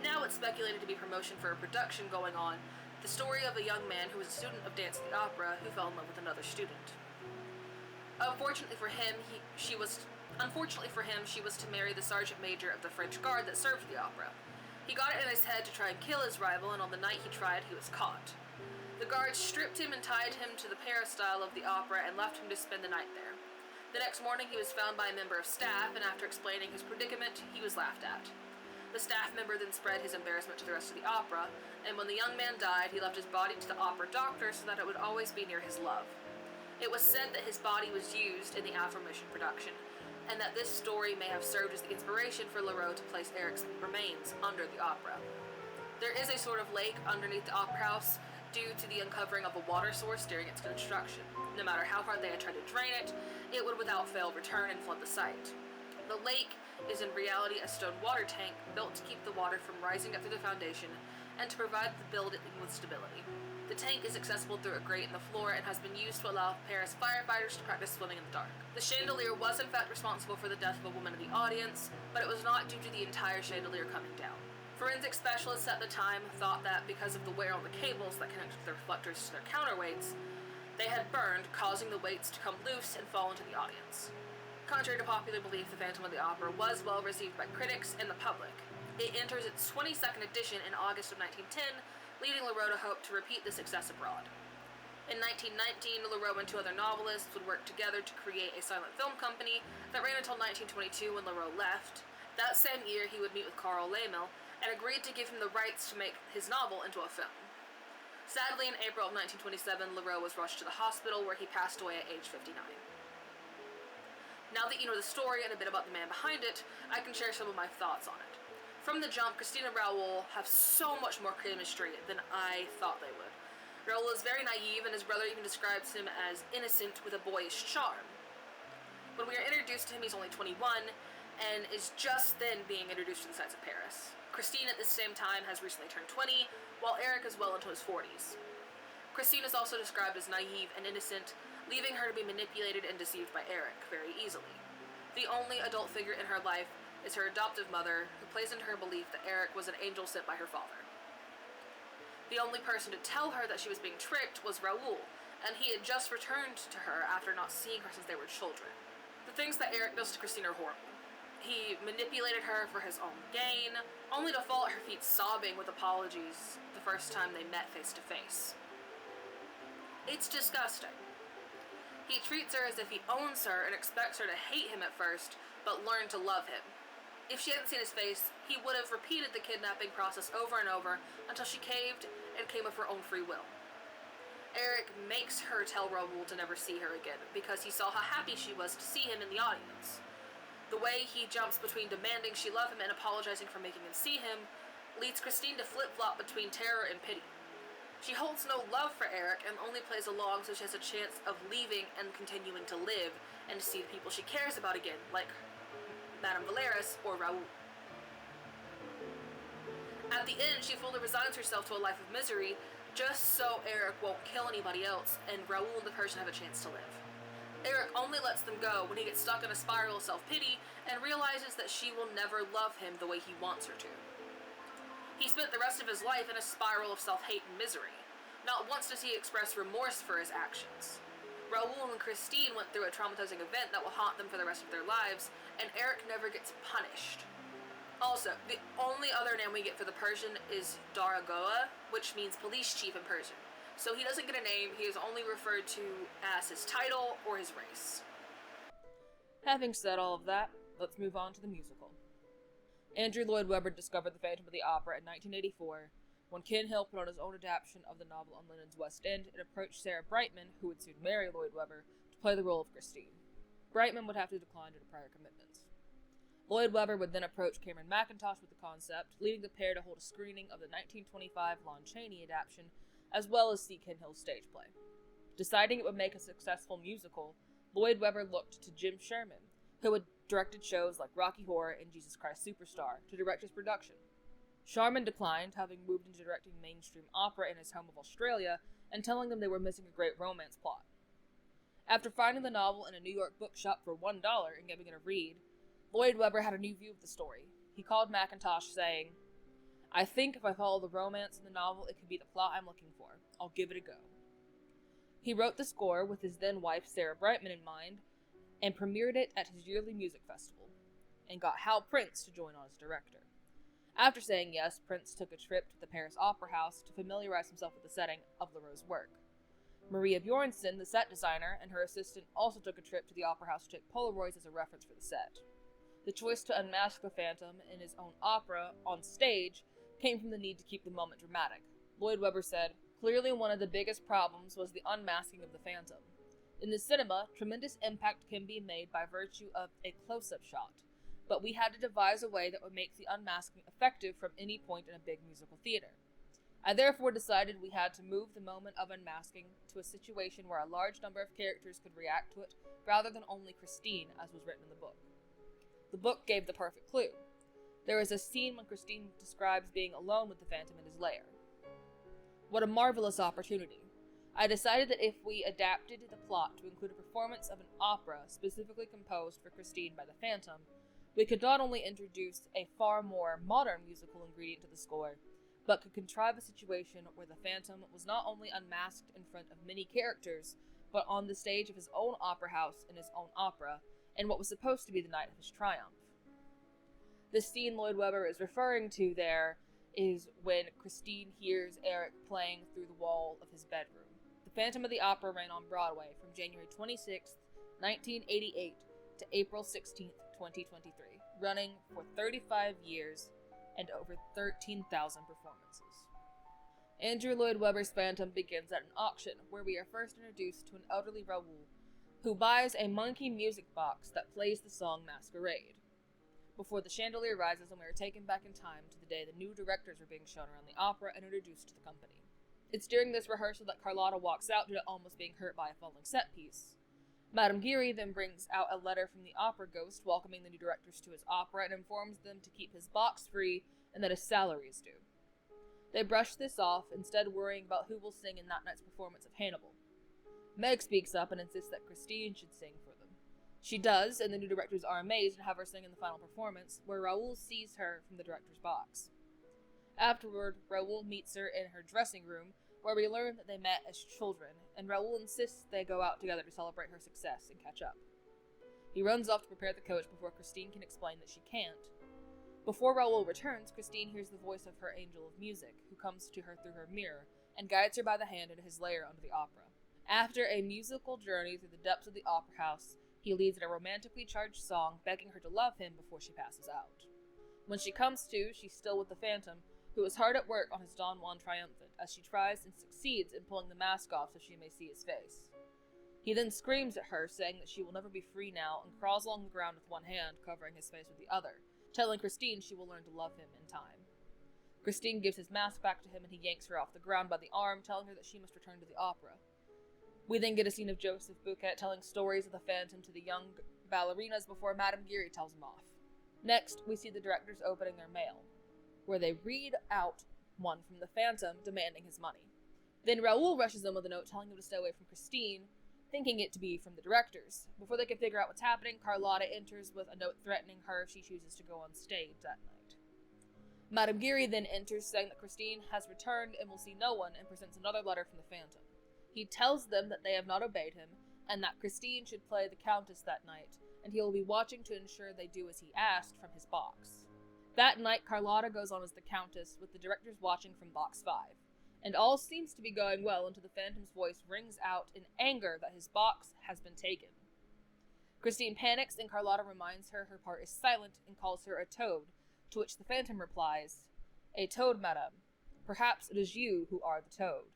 Now it's speculated to be promotion for a production going on, the story of a young man who was a student of dance at the opera who fell in love with another student. Unfortunately for him, she was to marry the sergeant major of the French guard that served the opera. He got it in his head to try and kill his rival, and on the night he tried, he was caught. The guards stripped him and tied him to the peristyle of the opera and left him to spend the night there. The next morning he was found by a member of staff, and after explaining his predicament, he was laughed at. The staff member then spread his embarrassment to the rest of the opera, and when the young man died, he left his body to the opera doctor so that it would always be near his love. It was said that his body was used in the aforementioned production, and that this story may have served as the inspiration for Leroux to place Eric's remains under the opera. There is a sort of lake underneath the opera house due to the uncovering of a water source during its construction. No matter how hard they had tried to drain it, it would without fail return and flood the site. The lake is in reality a stone water tank built to keep the water from rising up through the foundation and to provide the building with stability. The tank is accessible through a grate in the floor and has been used to allow Paris firefighters to practice swimming in the dark. The chandelier was in fact responsible for the death of a woman in the audience, but it was not due to the entire chandelier coming down. Forensic specialists at the time thought that because of the wear on the cables that connected the reflectors to their counterweights, they had burned, causing the weights to come loose and fall into the audience. Contrary to popular belief, the Phantom of the Opera was well received by critics and the public. It enters its 22nd edition in August of 1910, leading Leroux to hope to repeat the success abroad. In 1919, Leroux and two other novelists would work together to create a silent film company that ran until 1922 when Leroux left. That same year, he would meet with Carl Laemmle and agreed to give him the rights to make his novel into a film. Sadly, in April of 1927, Leroux was rushed to the hospital where he passed away at age 59. Now that you know the story and a bit about the man behind it, I can share some of my thoughts on it. From the jump, Christine and Raoul have so much more chemistry than I thought they would. Raoul is very naive, and his brother even describes him as innocent with a boyish charm. When we are introduced to him, he's only 21, and is just then being introduced to the sights of Paris. Christine at the same time has recently turned 20, while Eric is well into his 40s. Christine is also described as naive and innocent, leaving her to be manipulated and deceived by Eric very easily. The only adult figure in her life is her adoptive mother, who plays into her belief that Eric was an angel sent by her father. The only person to tell her that she was being tricked was Raoul, and he had just returned to her after not seeing her since they were children. The things that Eric does to Christine are horrible. He manipulated her for his own gain, only to fall at her feet sobbing with apologies the first time they met face to face. It's disgusting. He treats her as if he owns her and expects her to hate him at first, but learn to love him. If she hadn't seen his face, he would have repeated the kidnapping process over and over until she caved and came of her own free will. Eric makes her tell Raoul to never see her again because he saw how happy she was to see him in the audience. The way he jumps between demanding she love him and apologizing for making him see him leads Christine to flip-flop between terror and pity. She holds no love for Eric and only plays along so she has a chance of leaving and continuing to live and to see the people she cares about again, like Madame Valeris or Raoul. At the end, she fully resigns herself to a life of misery just so Eric won't kill anybody else and Raoul and the Persian have a chance to live. Eric only lets them go when he gets stuck in a spiral of self-pity and realizes that she will never love him the way he wants her to. He spent the rest of his life in a spiral of self-hate and misery. Not once does he express remorse for his actions. Raoul and Christine went through a traumatizing event that will haunt them for the rest of their lives, and Eric never gets punished. Also, the only other name we get for the Persian is Daragoa, which means police chief in Persian. So he doesn't get a name, he is only referred to as his title or his race. Having said all of that, let's move on to the musical. Andrew Lloyd Webber discovered the Phantom of the Opera in 1984, when Ken Hill put on his own adaptation of the novel on London's West End and approached Sarah Brightman, who would soon marry Lloyd Webber, to play the role of Christine. Brightman would have to decline due to prior commitments. Lloyd Webber would then approach Cameron Mackintosh with the concept, leading the pair to hold a screening of the 1925 Lon Chaney adaptation, as well as see Ken Hill's stage play. Deciding it would make a successful musical, Lloyd Webber looked to Jim Sherman, who had directed shows like Rocky Horror and Jesus Christ Superstar, to direct his production. Sharman declined, having moved into directing mainstream opera in his home of Australia, and telling them they were missing a great romance plot. After finding the novel in a New York bookshop for $1 and giving it a read, Lloyd Webber had a new view of the story. He called Mackintosh, saying, "I think if I follow the romance in the novel, it could be the plot I'm looking for. I'll give it a go." He wrote the score with his then-wife Sarah Brightman in mind, and premiered it at his yearly music festival, and got Hal Prince to join on as director. After saying yes, Prince took a trip to the Paris Opera House to familiarize himself with the setting of Leroux's work. Maria Bjornsson, the set designer, and her assistant also took a trip to the Opera House to take Polaroids as a reference for the set. The choice to unmask the Phantom in his own opera on stage came from the need to keep the moment dramatic. Lloyd Webber said, "Clearly one of the biggest problems was the unmasking of the Phantom. In the cinema, tremendous impact can be made by virtue of a close-up shot, but we had to devise a way that would make the unmasking effective from any point in a big musical theater. I therefore decided we had to move the moment of unmasking to a situation where a large number of characters could react to it, rather than only Christine, as was written in the book. The book gave the perfect clue. There is a scene when Christine describes being alone with the Phantom in his lair. What a marvelous opportunity. I decided that if we adapted the plot to include a performance of an opera specifically composed for Christine by the Phantom, we could not only introduce a far more modern musical ingredient to the score, but could contrive a situation where the Phantom was not only unmasked in front of many characters, but on the stage of his own opera house in his own opera, in what was supposed to be the night of his triumph." The scene Lloyd Webber is referring to there is when Christine hears Eric playing through the wall of his bedroom. The Phantom of the Opera ran on Broadway from January 26, 1988 to April 16, 2023, running for 35 years and over 13,000 performances. Andrew Lloyd Webber's Phantom begins at an auction where we are first introduced to an elderly Raoul who buys a monkey music box that plays the song Masquerade. Before the chandelier rises and we are taken back in time to the day the new directors are being shown around the opera and introduced to the company. It's during this rehearsal that Carlotta walks out due to almost being hurt by a falling set piece. Madame Geary then brings out a letter from the opera ghost welcoming the new directors to his opera and informs them to keep his box free and that his salary is due. They brush this off, instead worrying about who will sing in that night's performance of Hannibal. Meg speaks up and insists that Christine should sing for them. She does, and the new directors are amazed and have her sing in the final performance, where Raoul sees her from the director's box. Afterward, Raoul meets her in her dressing room, where we learn that they met as children, and Raoul insists they go out together to celebrate her success and catch up. He runs off to prepare the coach before Christine can explain that she can't. Before Raoul returns, Christine hears the voice of her angel of music, who comes to her through her mirror, and guides her by the hand into his lair under the opera. After a musical journey through the depths of the opera house, he leads in a romantically charged song, begging her to love him before she passes out. When she comes to, she's still with the Phantom, who is hard at work on his Don Juan triumphant, as she tries and succeeds in pulling the mask off so she may see his face. He then screams at her, saying that she will never be free now, and crawls along the ground with one hand, covering his face with the other, telling Christine she will learn to love him in time. Christine gives his mask back to him and he yanks her off the ground by the arm, telling her that she must return to the opera. We then get a scene of Joseph Buquet telling stories of the Phantom to the young ballerinas before Madame Geary tells him off. Next, we see the directors opening their mail, where they read out one from the Phantom demanding his money. Then Raoul rushes them with a note telling them to stay away from Christine, thinking it to be from the directors. Before they can figure out what's happening, Carlotta enters with a note threatening her if she chooses to go on stage that night. Madame Geary then enters saying that Christine has returned and will see no one, and presents another letter from the Phantom. He tells them that they have not obeyed him, and that Christine should play the Countess that night, and he will be watching to ensure they do as he asked from his box. That night, Carlotta goes on as the Countess, with the directors watching from box 5, and all seems to be going well until the Phantom's voice rings out in anger that his box has been taken. Christine panics, and Carlotta reminds her her part is silent and calls her a toad, to which the Phantom replies, "A toad, madame. Perhaps it is you who are the toad."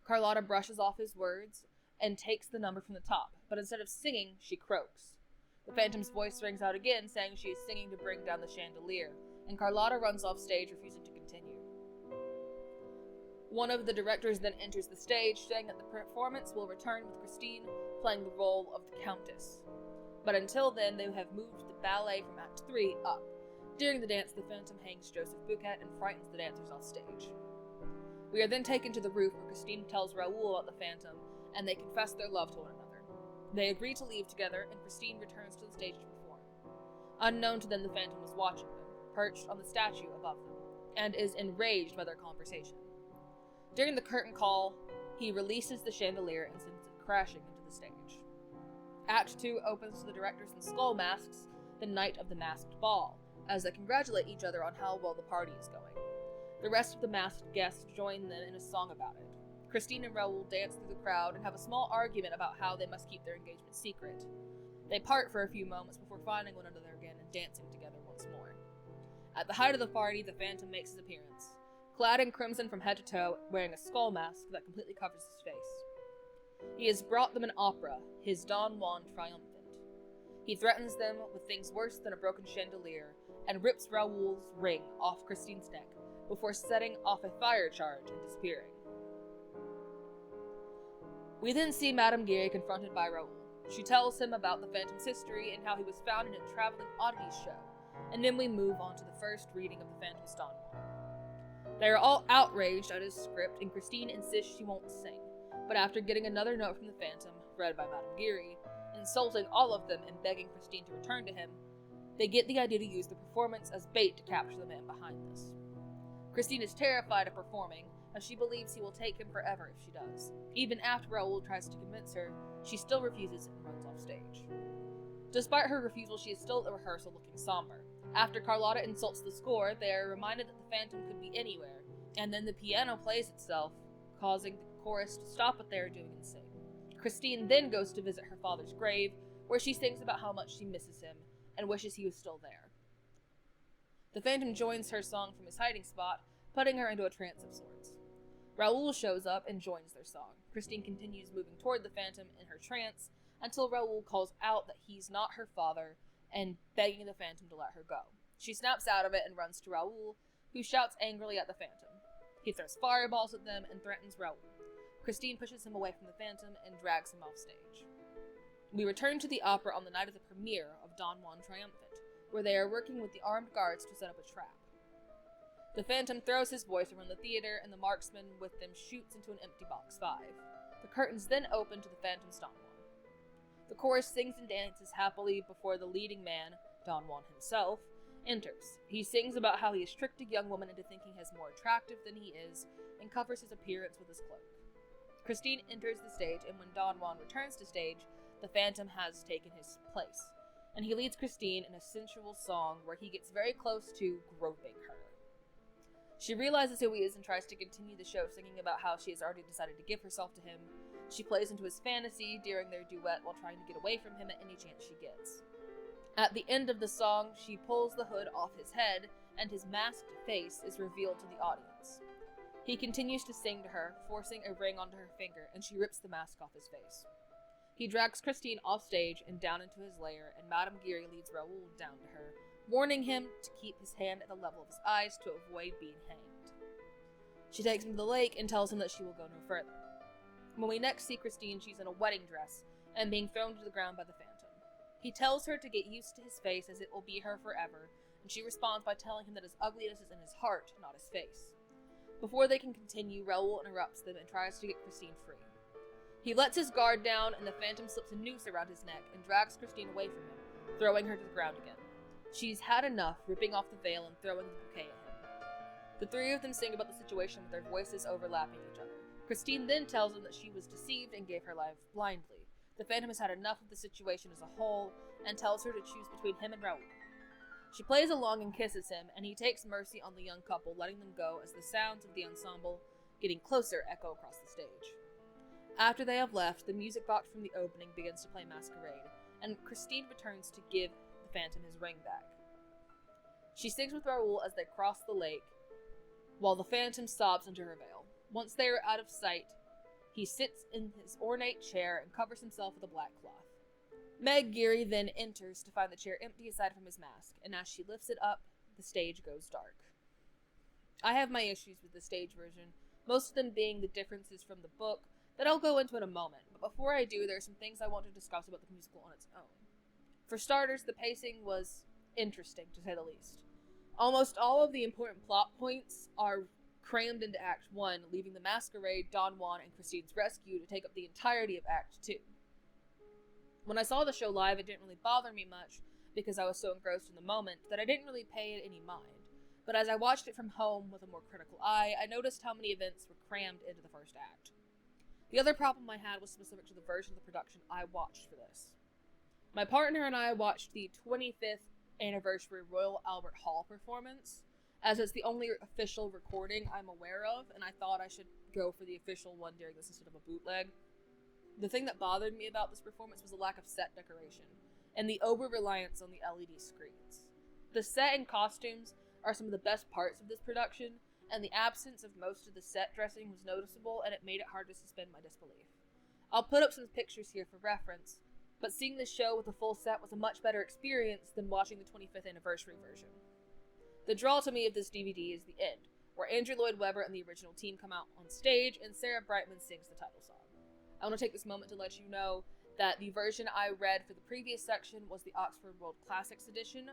Carlotta brushes off his words and takes the number from the top, but instead of singing, she croaks. The Phantom's voice rings out again, saying she is singing to bring down the chandelier, and Carlotta runs off stage, refusing to continue. One of the directors then enters the stage, saying that the performance will return with Christine playing the role of the Countess. But until then, they have moved the ballet from Act 3 up. During the dance, the Phantom hangs Joseph Buquet and frightens the dancers off stage. We are then taken to the roof where Christine tells Raoul about the Phantom, and they confess their love to one another. They agree to leave together, and Christine returns to the stage to perform. Unknown to them, the Phantom is watching them, perched on the statue above them, and is enraged by their conversation. During the curtain call, he releases the chandelier and sends it crashing into the stage. Act 2 opens to the directors in skull masks the night of the masked ball, as they congratulate each other on how well the party is going. The rest of the masked guests join them in a song about it. Christine and Raoul dance through the crowd and have a small argument about how they must keep their engagement secret. They part for a few moments before finding one another again and dancing together once more. At the height of the party, the Phantom makes his appearance, clad in crimson from head to toe, wearing a skull mask that completely covers his face. He has brought them an opera, his Don Juan triumphant. He threatens them with things worse than a broken chandelier, and rips Raoul's ring off Christine's neck, before setting off a fire charge and disappearing. We then see Madame Geary confronted by Raoul. She tells him about the Phantom's history and how he was found in a traveling oddities show, and then we move on to the first reading of the Phantom's Don Juan. They are all outraged at his script, and Christine insists she won't sing, but after getting another note from the Phantom, read by Madame Geary, insulting all of them and begging Christine to return to him, they get the idea to use the performance as bait to capture the man behind this. Christine is terrified of performing, as she believes he will take him forever if she does. Even after Raoul tries to convince her, she still refuses and runs off stage. Despite her refusal, she is still at the rehearsal looking somber. After Carlotta insults the score, they are reminded that the Phantom could be anywhere, and then the piano plays itself, causing the chorus to stop what they are doing and sing. Christine then goes to visit her father's grave, where she sings about how much she misses him and wishes he was still there. The Phantom joins her song from his hiding spot, putting her into a trance of sorts. Raoul shows up and joins their song. Christine continues moving toward the Phantom in her trance until Raoul calls out that he's not her father and begging the Phantom to let her go. She snaps out of it and runs to Raoul, who shouts angrily at the Phantom. He throws fireballs at them and threatens Raoul. Christine pushes him away from the Phantom and drags him off stage. We return to the opera on the night of the premiere of Don Juan Triumphant, where they are working with the armed guards to set up a trap. The Phantom throws his voice around the theater, and the marksman with them shoots into an empty box 5. The curtains then open to the Phantom's Don Juan. The chorus sings and dances happily before the leading man, Don Juan himself, enters. He sings about how he has tricked a young woman into thinking he's more attractive than he is, and covers his appearance with his cloak. Christine enters the stage, and when Don Juan returns to stage, the Phantom has taken his place, and he leads Christine in a sensual song where he gets very close to groping her. She realizes who he is and tries to continue the show, singing about how she has already decided to give herself to him. She plays into his fantasy during their duet while trying to get away from him at any chance she gets. At the end of the song, she pulls the hood off his head, and his masked face is revealed to the audience. He continues to sing to her, forcing a ring onto her finger, and she rips the mask off his face. He drags Christine off stage and down into his lair, and Madame Geary leads Raoul down to her, warning him to keep his hand at the level of his eyes to avoid being hanged. She takes him to the lake and tells him that she will go no further. When we next see Christine, she's in a wedding dress and being thrown to the ground by the Phantom. He tells her to get used to his face as it will be her forever, and she responds by telling him that his ugliness is in his heart, not his face. Before they can continue, Raoul interrupts them and tries to get Christine free. He lets his guard down, and the Phantom slips a noose around his neck and drags Christine away from him, throwing her to the ground again. She's had enough, ripping off the veil and throwing the bouquet at him. The three of them sing about the situation with their voices overlapping each other. Christine then tells him that she was deceived and gave her life blindly. The Phantom has had enough of the situation as a whole, and tells her to choose between him and Raoul. She plays along and kisses him, and he takes mercy on the young couple, letting them go as the sounds of the ensemble, getting closer, echo across the stage. After they have left, the music box from the opening begins to play Masquerade, and Christine returns to give the Phantom his ring back. She sings with Raoul as they cross the lake, while the Phantom sobs into her veil. Once they are out of sight, he sits in his ornate chair and covers himself with a black cloth. Meg Geary then enters to find the chair empty aside from his mask, and as she lifts it up, the stage goes dark. I have my issues with the stage version, most of them being the differences from the book that I'll go into in a moment, but before I do, there are some things I want to discuss about the musical on its own. For starters, the pacing was interesting, to say the least. Almost all of the important plot points are crammed into Act 1, leaving the Masquerade, Don Juan, and Christine's rescue to take up the entirety of Act 2. When I saw the show live, it didn't really bother me much, because I was so engrossed in the moment that I didn't really pay it any mind. But as I watched it from home with a more critical eye, I noticed how many events were crammed into the first act. The other problem I had was specific to the version of the production I watched for this. My partner and I watched the 25th anniversary Royal Albert Hall performance, as it's the only official recording I'm aware of, and I thought I should go for the official one during this instead of a bootleg. The thing that bothered me about this performance was the lack of set decoration, and the over-reliance on the LED screens. The set and costumes are some of the best parts of this production, and the absence of most of the set dressing was noticeable, and it made it hard to suspend my disbelief. I'll put up some pictures here for reference, but seeing this show with a full set was a much better experience than watching the 25th anniversary version. The draw to me of this DVD is the end, where Andrew Lloyd Webber and the original team come out on stage, and Sarah Brightman sings the title song. I want to take this moment to let you know that the version I read for the previous section was the Oxford World Classics edition,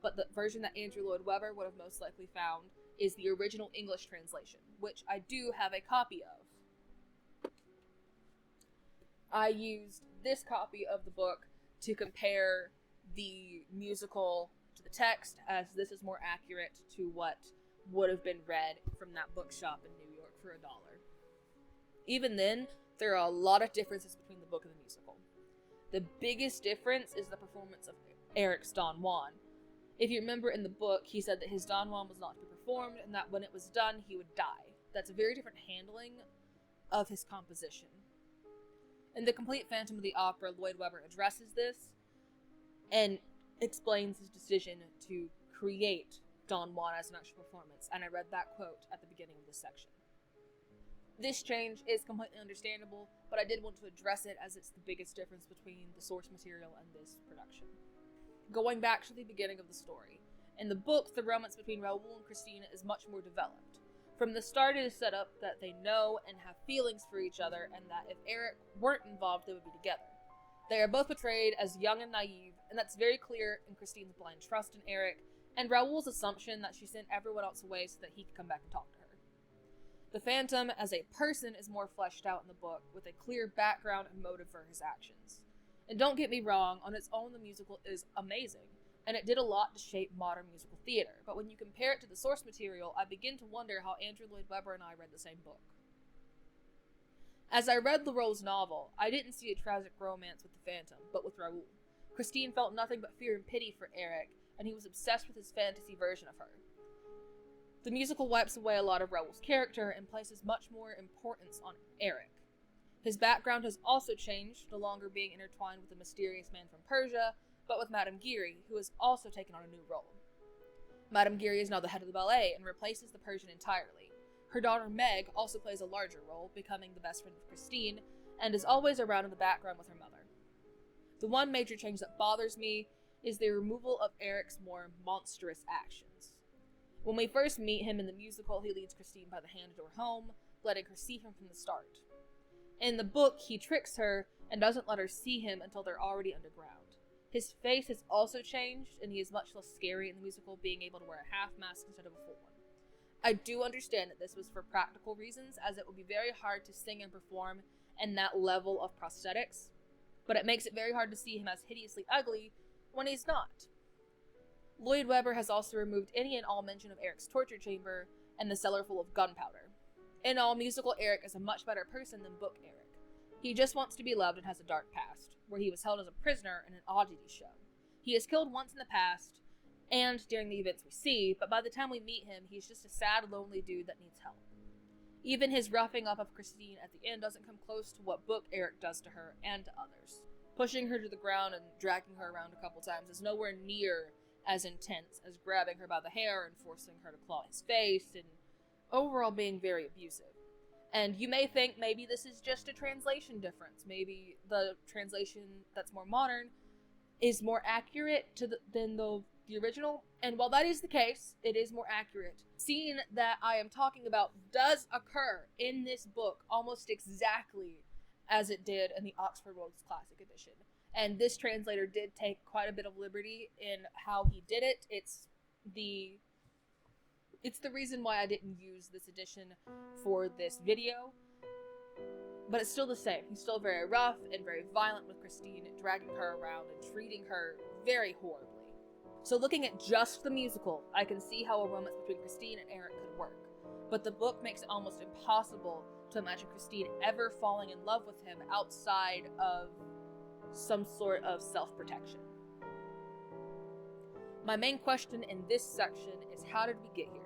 but the version that Andrew Lloyd Webber would have most likely found is the original English translation, which I do have a copy of. I used this copy of the book to compare the musical to the text, as this is more accurate to what would have been read from that bookshop in New York for $1. Even then, there are a lot of differences between the book and the musical. The biggest difference is the performance of Eric's Don Juan. If you remember in the book, he said that his Don Juan was not to be performed, and that when it was done, he would die. That's a very different handling of his composition. In The Complete Phantom of the Opera, Lloyd Webber addresses this, and explains his decision to create Don Juan as an actual performance, and I read that quote at the beginning of this section. This change is completely understandable, but I did want to address it as it's the biggest difference between the source material and this production. Going back to the beginning of the story, in the book, the romance between Raoul and Christine is much more developed. From the start, it is set up that they know and have feelings for each other, and that if Eric weren't involved, they would be together. They are both portrayed as young and naive, and that's very clear in Christine's blind trust in Eric, and Raoul's assumption that she sent everyone else away so that he could come back and talk to her. The Phantom, as a person, is more fleshed out in the book, with a clear background and motive for his actions. And don't get me wrong, on its own the musical is amazing, and it did a lot to shape modern musical theater, but when you compare it to the source material, I begin to wonder how Andrew Lloyd Webber and I read the same book. As I read Leroux's novel, I didn't see a tragic romance with the Phantom, but with Raoul. Christine felt nothing but fear and pity for Eric, and he was obsessed with his fantasy version of her. The musical wipes away a lot of Raoul's character and places much more importance on Eric. His background has also changed, no longer being intertwined with the mysterious man from Persia, but with Madame Giry, who has also taken on a new role. Madame Giry is now the head of the ballet and replaces the Persian entirely. Her daughter Meg also plays a larger role, becoming the best friend of Christine, and is always around in the background with her mother. The one major change that bothers me is the removal of Eric's more monstrous actions. When we first meet him in the musical, he leads Christine by the hand to her home, letting her see him from the start. In the book, he tricks her and doesn't let her see him until they're already underground. His face has also changed, and he is much less scary in the musical, being able to wear a half mask instead of a full one. I do understand that this was for practical reasons, as it would be very hard to sing and perform in that level of prosthetics, but it makes it very hard to see him as hideously ugly when he's not. Lloyd Webber has also removed any and all mention of Eric's torture chamber and the cellar full of gunpowder. In all, musical Eric is a much better person than book Eric. He just wants to be loved and has a dark past, where he was held as a prisoner in an oddity show. He is killed once in the past, and during the events we see, but by the time we meet him, he's just a sad, lonely dude that needs help. Even his roughing up of Christine at the end doesn't come close to what book Eric does to her and to others. Pushing her to the ground and dragging her around a couple times is nowhere near as intense as grabbing her by the hair and forcing her to claw his face, and overall being very abusive. And you may think maybe this is just a translation difference. Maybe the translation that's more modern is more accurate than the original. And while that is the case, it is more accurate. Scene that I am talking about does occur in this book almost exactly as it did in the Oxford World's Classic Edition. And this translator did take quite a bit of liberty in how he did it. It's the reason why I didn't use this edition for this video. But it's still the same. He's still very rough and very violent with Christine, dragging her around and treating her very horribly. So looking at just the musical, I can see how a romance between Christine and Eric could work. But the book makes it almost impossible to imagine Christine ever falling in love with him outside of some sort of self-protection. My main question in this section is, how did we get here?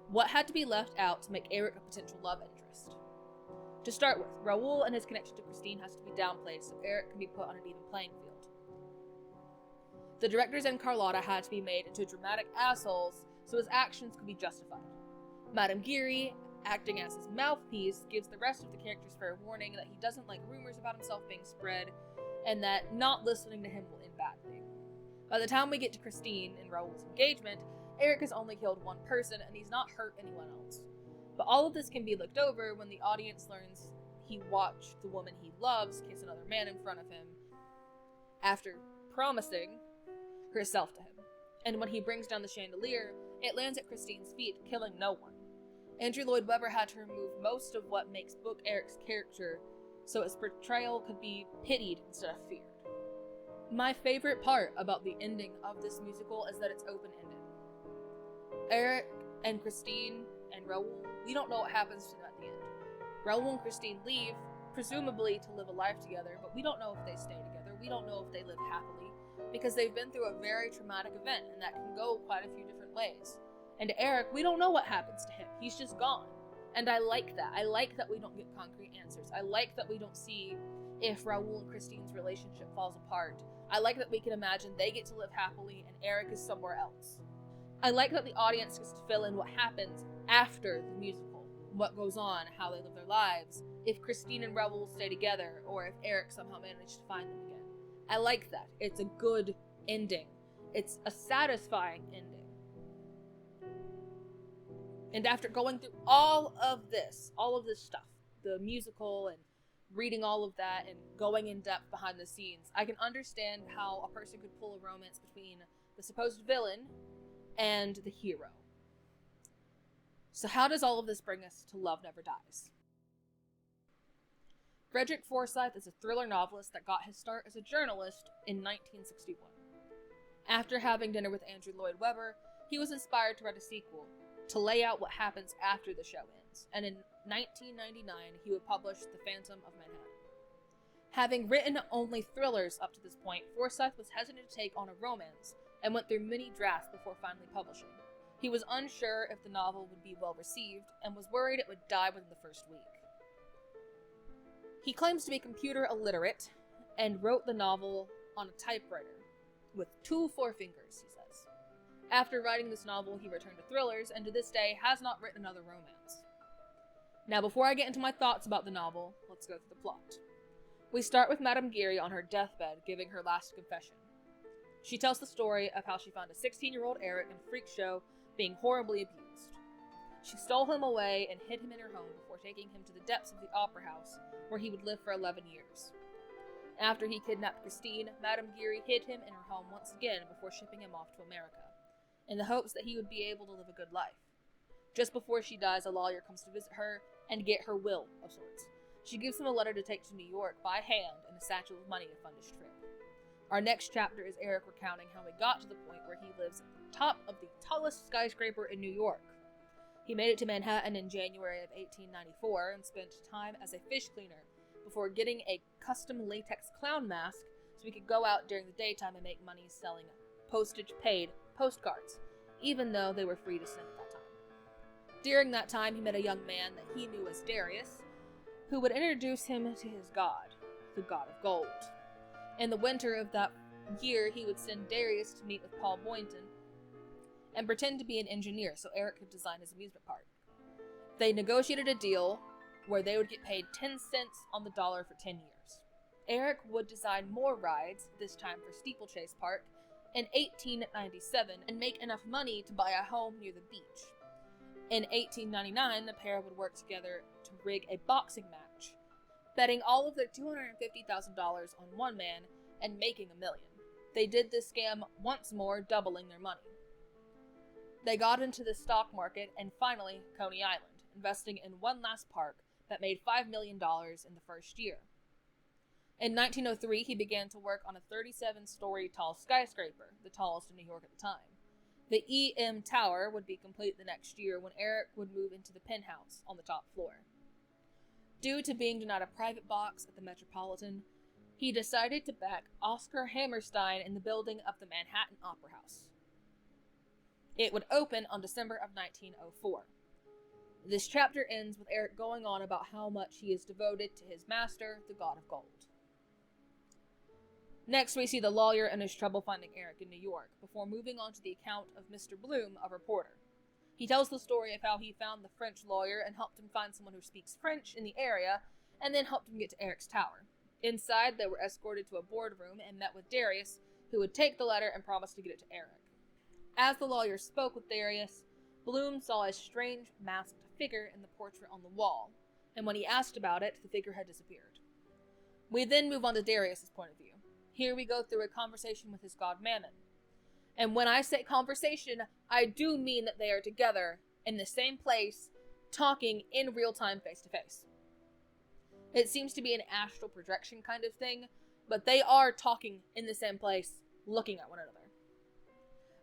What had to be left out to make Eric a potential love interest? To start with, Raoul and his connection to Christine has to be downplayed so Eric can be put on an even playing field. The directors and Carlotta had to be made into dramatic assholes so his actions could be justified. Madame Giry, acting as his mouthpiece, gives the rest of the characters fair warning that he doesn't like rumors about himself being spread, and that not listening to him will end badly. By the time we get to Christine and Raoul's engagement, Eric has only killed one person and he's not hurt anyone else. But all of this can be looked over when the audience learns he watched the woman he loves kiss another man in front of him after promising herself to him. And when he brings down the chandelier, it lands at Christine's feet, killing no one. Andrew Lloyd Webber had to remove most of what makes book Eric's character so his portrayal could be pitied instead of feared. My favorite part about the ending of this musical is that it's open-ended. Eric and Christine and Raoul, we don't know what happens to them at the end. Raoul and Christine leave, presumably to live a life together, but we don't know if they stay together. We don't know if they live happily. because they've been through a very traumatic event, and that can go quite a few different ways. And to Eric, we don't know what happens to him. He's just gone. And I like that. I like that we don't get concrete answers. I like that we don't see if Raoul and Christine's relationship falls apart. I like that we can imagine they get to live happily and Eric is somewhere else. I like that the audience gets to fill in what happens after the musical, what goes on, how they live their lives, if Christine and Raoul stay together, or if Eric somehow managed to find them again. I like that. It's a good ending. It's a satisfying ending. And after going through all of this stuff, the musical and reading all of that and going in depth behind the scenes, I can understand how a person could pull a romance between the supposed villain and the hero. So how does all of this bring us to Love Never Dies? Frederick Forsyth is a thriller novelist that got his start as a journalist in 1961. After having dinner with Andrew Lloyd Webber, he was inspired to write a sequel, to lay out what happens after the show ends, and in 1999 he would publish The Phantom of Manhattan. Having written only thrillers up to this point, Forsyth was hesitant to take on a romance, and went through many drafts before finally publishing. He was unsure if the novel would be well received, and was worried it would die within the first week. He claims to be computer illiterate, and wrote the novel on a typewriter, with 2 forefingers, he says. After writing this novel, he returned to thrillers, and to this day has not written another romance. Now, before I get into my thoughts about the novel, let's go through the plot. We start with Madame Geary on her deathbed giving her last confession. She tells the story of how she found a 16-year-old Eric in a freak show being horribly abused. She stole him away and hid him in her home before taking him to the depths of the opera house, where he would live for 11 years. After he kidnapped Christine, Madame Geary hid him in her home once again before shipping him off to America, in the hopes that he would be able to live a good life. Just before she dies, a lawyer comes to visit her and get her will of sorts. She gives him a letter to take to New York by hand and a satchel of money to fund his trip. Our next chapter is Eric recounting how he got to the point where he lives at the top of the tallest skyscraper in New York. He made it to Manhattan in January of 1894 and spent time as a fish cleaner before getting a custom latex clown mask so he could go out during the daytime and make money selling postage-paid postcards, even though they were free to send at that time. During that time, he met a young man that he knew as Darius, who would introduce him to his god, the god of gold. In the winter of that year, he would send Darius to meet with Paul Boynton and pretend to be an engineer so Eric could design his amusement park. They negotiated a deal where they would get paid 10 cents on the dollar for 10 years. Eric would design more rides, this time for Steeplechase Park, in 1897 and make enough money to buy a home near the beach. In 1899, the pair would work together to rig a boxing match, betting all of their $250,000 on one man and making $1 million. They did this scam once more, doubling their money. They got into the stock market and finally Coney Island, investing in one last park that made $5 million in the first year. In 1903, he began to work on a 37-story tall skyscraper, the tallest in New York at the time. The E.M. Tower would be complete the next year when Eric would move into the penthouse on the top floor. Due to being denied a private box at the Metropolitan, he decided to back Oscar Hammerstein in the building of the Manhattan Opera House. It would open on December of 1904. This chapter ends with Eric going on about how much he is devoted to his master, the God of Gold. Next, we see the lawyer and his trouble finding Eric in New York, before moving on to the account of Mr. Bloom, a reporter. He tells the story of how he found the French lawyer and helped him find someone who speaks French in the area, and then helped him get to Eric's tower. Inside, they were escorted to a boardroom and met with Darius, who would take the letter and promise to get it to Eric. As the lawyer spoke with Darius, Bloom saw a strange masked figure in the portrait on the wall, and when he asked about it, the figure had disappeared. We then move on to Darius' point of view. Here we go through a conversation with his god Mammon. And when I say conversation, I do mean that they are together in the same place, talking in real time face to face. It seems to be an astral projection kind of thing, but they are talking in the same place, looking at one another.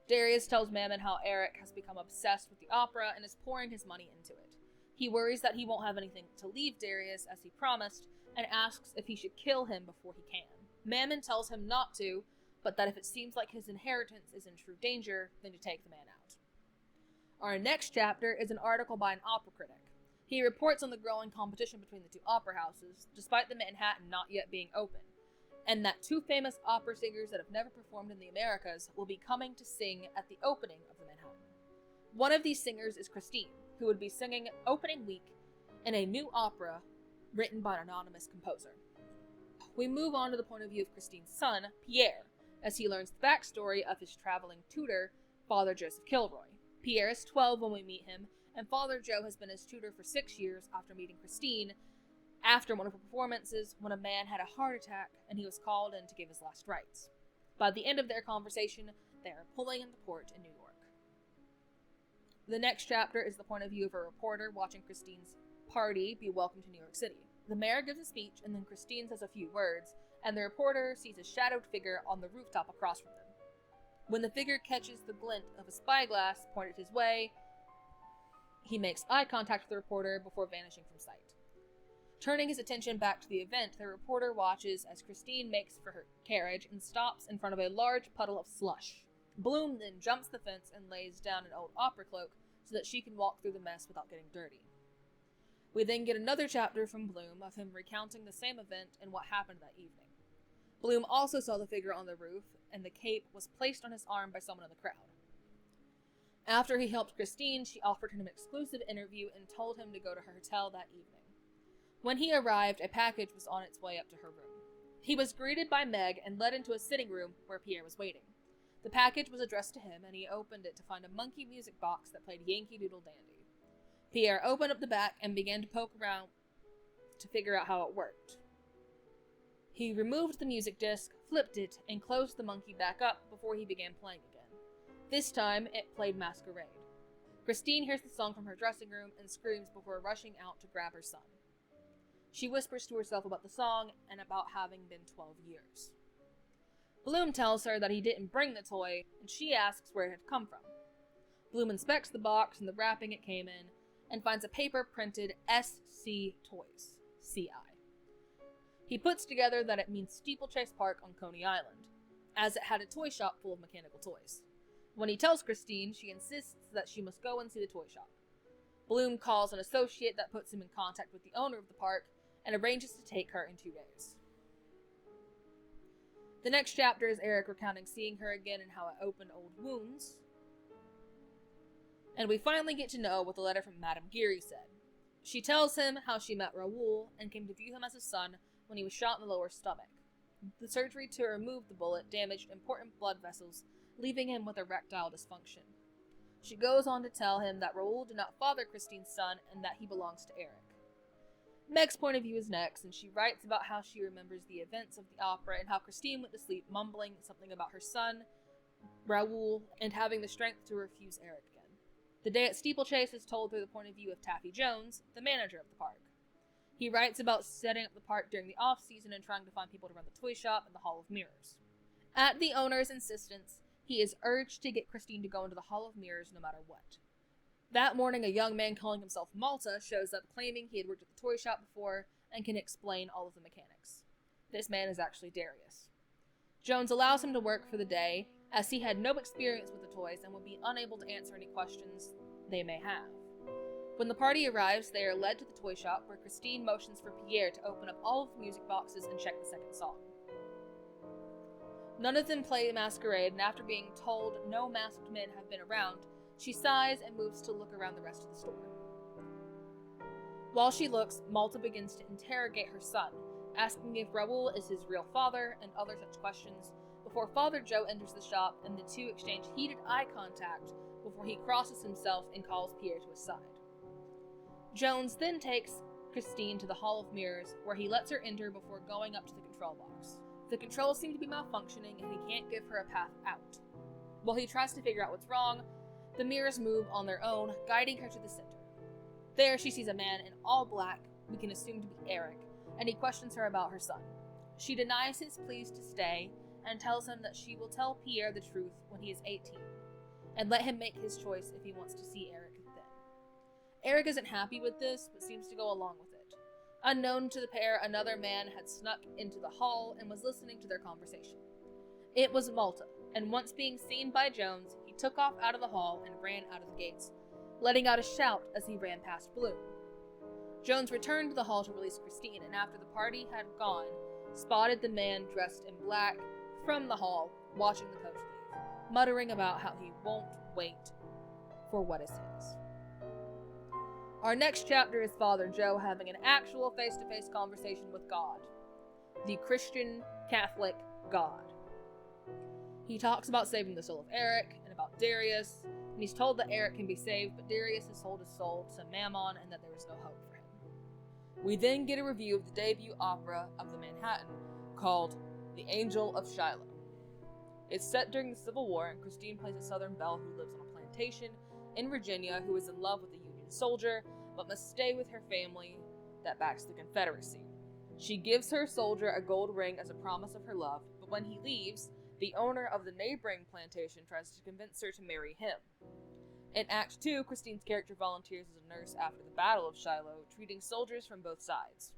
Darius tells Mammon how Eric has become obsessed with the opera and is pouring his money into it. He worries that he won't have anything to leave Darius as he promised, and asks if he should kill him before he can. Mammon tells him not to, but that if it seems like his inheritance is in true danger, then to take the man out. Our next chapter is an article by an opera critic. He reports on the growing competition between the two opera houses, despite the Manhattan not yet being open, and that two famous opera singers that have never performed in the Americas will be coming to sing at the opening of the Manhattan. One of these singers is Christine, who would be singing opening week in a new opera written by an anonymous composer. We move on to the point of view of Christine's son, Pierre, as he learns the backstory of his traveling tutor, Father Joseph Kilroy. Pierre is 12 when we meet him, and Father Joe has been his tutor for 6 years after meeting Christine after one of her performances when a man had a heart attack and he was called in to give his last rites. By the end of their conversation, they are pulling into port in New York. The next chapter is the point of view of a reporter watching Christine's party be welcomed to New York City. The mayor gives a speech, and then Christine says a few words, and the reporter sees a shadowed figure on the rooftop across from them. When the figure catches the glint of a spyglass pointed his way, he makes eye contact with the reporter before vanishing from sight. Turning his attention back to the event, the reporter watches as Christine makes for her carriage and stops in front of a large puddle of slush. Bloom then jumps the fence and lays down an old opera cloak so that she can walk through the mess without getting dirty. We then get another chapter from Bloom of him recounting the same event and what happened that evening. Bloom also saw the figure on the roof, and the cape was placed on his arm by someone in the crowd. After he helped Christine, she offered him an exclusive interview and told him to go to her hotel that evening. When he arrived, a package was on its way up to her room. He was greeted by Meg and led into a sitting room where Pierre was waiting. The package was addressed to him, and he opened it to find a monkey music box that played Yankee Doodle Dandy. Pierre opened up the back and began to poke around to figure out how it worked. He removed the music disc, flipped it, and closed the monkey back up before he began playing again. This time, it played Masquerade. Christine hears the song from her dressing room and screams before rushing out to grab her son. She whispers to herself about the song and about having been 12 years. Bloom tells her that he didn't bring the toy, and she asks where it had come from. Bloom inspects the box and the wrapping it came in, and finds a paper printed SC Toys, CI. He puts together that it means Steeplechase Park on Coney Island, as it had a toy shop full of mechanical toys. When he tells Christine, she insists that she must go and see the toy shop. Bloom calls an associate that puts him in contact with the owner of the park and arranges to take her in 2 days. The next chapter is Eric recounting seeing her again and how it opened old wounds. And we finally get to know what the letter from Madame Geary said. She tells him how she met Raoul and came to view him as a son when he was shot in the lower stomach. The surgery to remove the bullet damaged important blood vessels, leaving him with erectile dysfunction. She goes on to tell him that Raoul did not father Christine's son and that he belongs to Eric. Meg's point of view is next, and she writes about how she remembers the events of the opera and how Christine went to sleep mumbling something about her son, Raoul, and having the strength to refuse Eric again. The day at Steeplechase is told through the point of view of Taffy Jones, the manager of the park. He writes about setting up the park during the off-season and trying to find people to run the toy shop and the Hall of Mirrors. At the owner's insistence, he is urged to get Christine to go into the Hall of Mirrors no matter what. That morning, a young man calling himself Malta shows up claiming he had worked at the toy shop before and can explain all of the mechanics. This man is actually Darius. Jones allows him to work for the day, as he had no experience with the toys and would be unable to answer any questions they may have. When the party arrives, they are led to the toy shop, where Christine motions for Pierre to open up all of the music boxes and check the second song. None of them play Masquerade, and after being told no masked men have been around, she sighs and moves to look around the rest of the store. While she looks, Malta begins to interrogate her son, asking if Raoul is his real father and other such questions, before Father Joe enters the shop and the two exchange heated eye contact before he crosses himself and calls Pierre to his side. Jones then takes Christine to the Hall of Mirrors, where he lets her enter before going up to the control box. The controls seem to be malfunctioning and he can't give her a path out. While he tries to figure out what's wrong, the mirrors move on their own, guiding her to the center. There she sees a man in all black, we can assume to be Eric, and he questions her about her son. She denies his pleas to stay and tells him that she will tell Pierre the truth when he is 18, and let him make his choice if he wants to see Eric then. Eric isn't happy with this, but seems to go along with it. Unknown to the pair, another man had snuck into the hall and was listening to their conversation. It was Malta, and once being seen by Jones, he took off out of the hall and ran out of the gates, letting out a shout as he ran past Bloom. Jones returned to the hall to release Christine, and after the party had gone, spotted the man dressed in black from the hall, watching the coach leave, muttering about how he won't wait for what is his. Our next chapter is Father Joe having an actual face-to-face conversation with God, the Christian Catholic God. He talks about saving the soul of Eric and about Darius, and he's told that Eric can be saved, but Darius has sold his soul to Mammon and that there is no hope for him. We then get a review of the debut opera of the Manhattan, called The Angel of Shiloh. It's set during the Civil War, and Christine plays a Southern belle who lives on a plantation in Virginia who is in love with a Union soldier, but must stay with her family that backs the Confederacy. She gives her soldier a gold ring as a promise of her love, but when he leaves, the owner of the neighboring plantation tries to convince her to marry him. In Act 2, Christine's character volunteers as a nurse after the Battle of Shiloh, treating soldiers from both sides.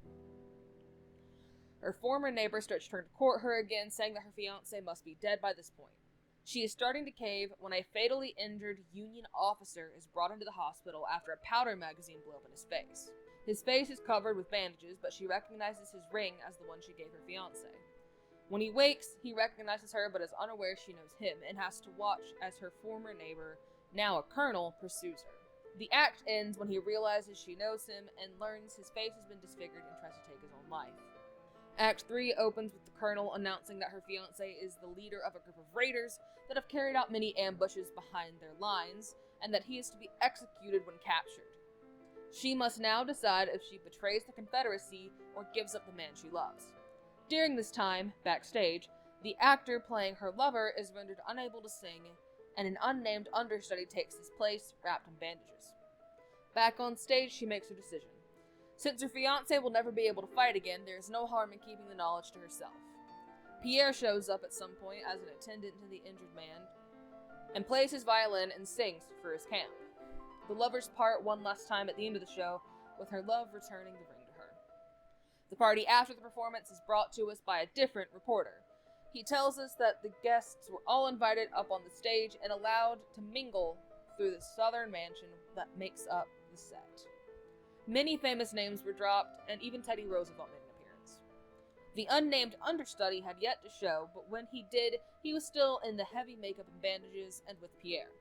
Her former neighbor starts to turn to court her again, saying that her fiancé must be dead by this point. She is starting to cave when a fatally injured Union officer is brought into the hospital after a powder magazine blew up in his face. His face is covered with bandages, but she recognizes his ring as the one she gave her fiancé. When he wakes, he recognizes her but is unaware she knows him and has to watch as her former neighbor, now a colonel, pursues her. The act ends when he realizes she knows him and learns his face has been disfigured and tries to take his own life. Act 3 opens with the colonel announcing that her fiancé is the leader of a group of raiders that have carried out many ambushes behind their lines, and that he is to be executed when captured. She must now decide if she betrays the Confederacy or gives up the man she loves. During this time, backstage, the actor playing her lover is rendered unable to sing, and an unnamed understudy takes his place, wrapped in bandages. Back on stage, she makes her decision. Since her fiancé will never be able to fight again, there is no harm in keeping the knowledge to herself. Pierre shows up at some point as an attendant to the injured man, and plays his violin and sings for his camp. The lovers part one last time at the end of the show, with her love returning the ring to her. The party after the performance is brought to us by a different reporter. He tells us that the guests were all invited up on the stage and allowed to mingle through the southern mansion that makes up the set. Many famous names were dropped, and even Teddy Roosevelt made an appearance. The unnamed understudy had yet to show, but when he did, he was still in the heavy makeup and bandages and with Pierre.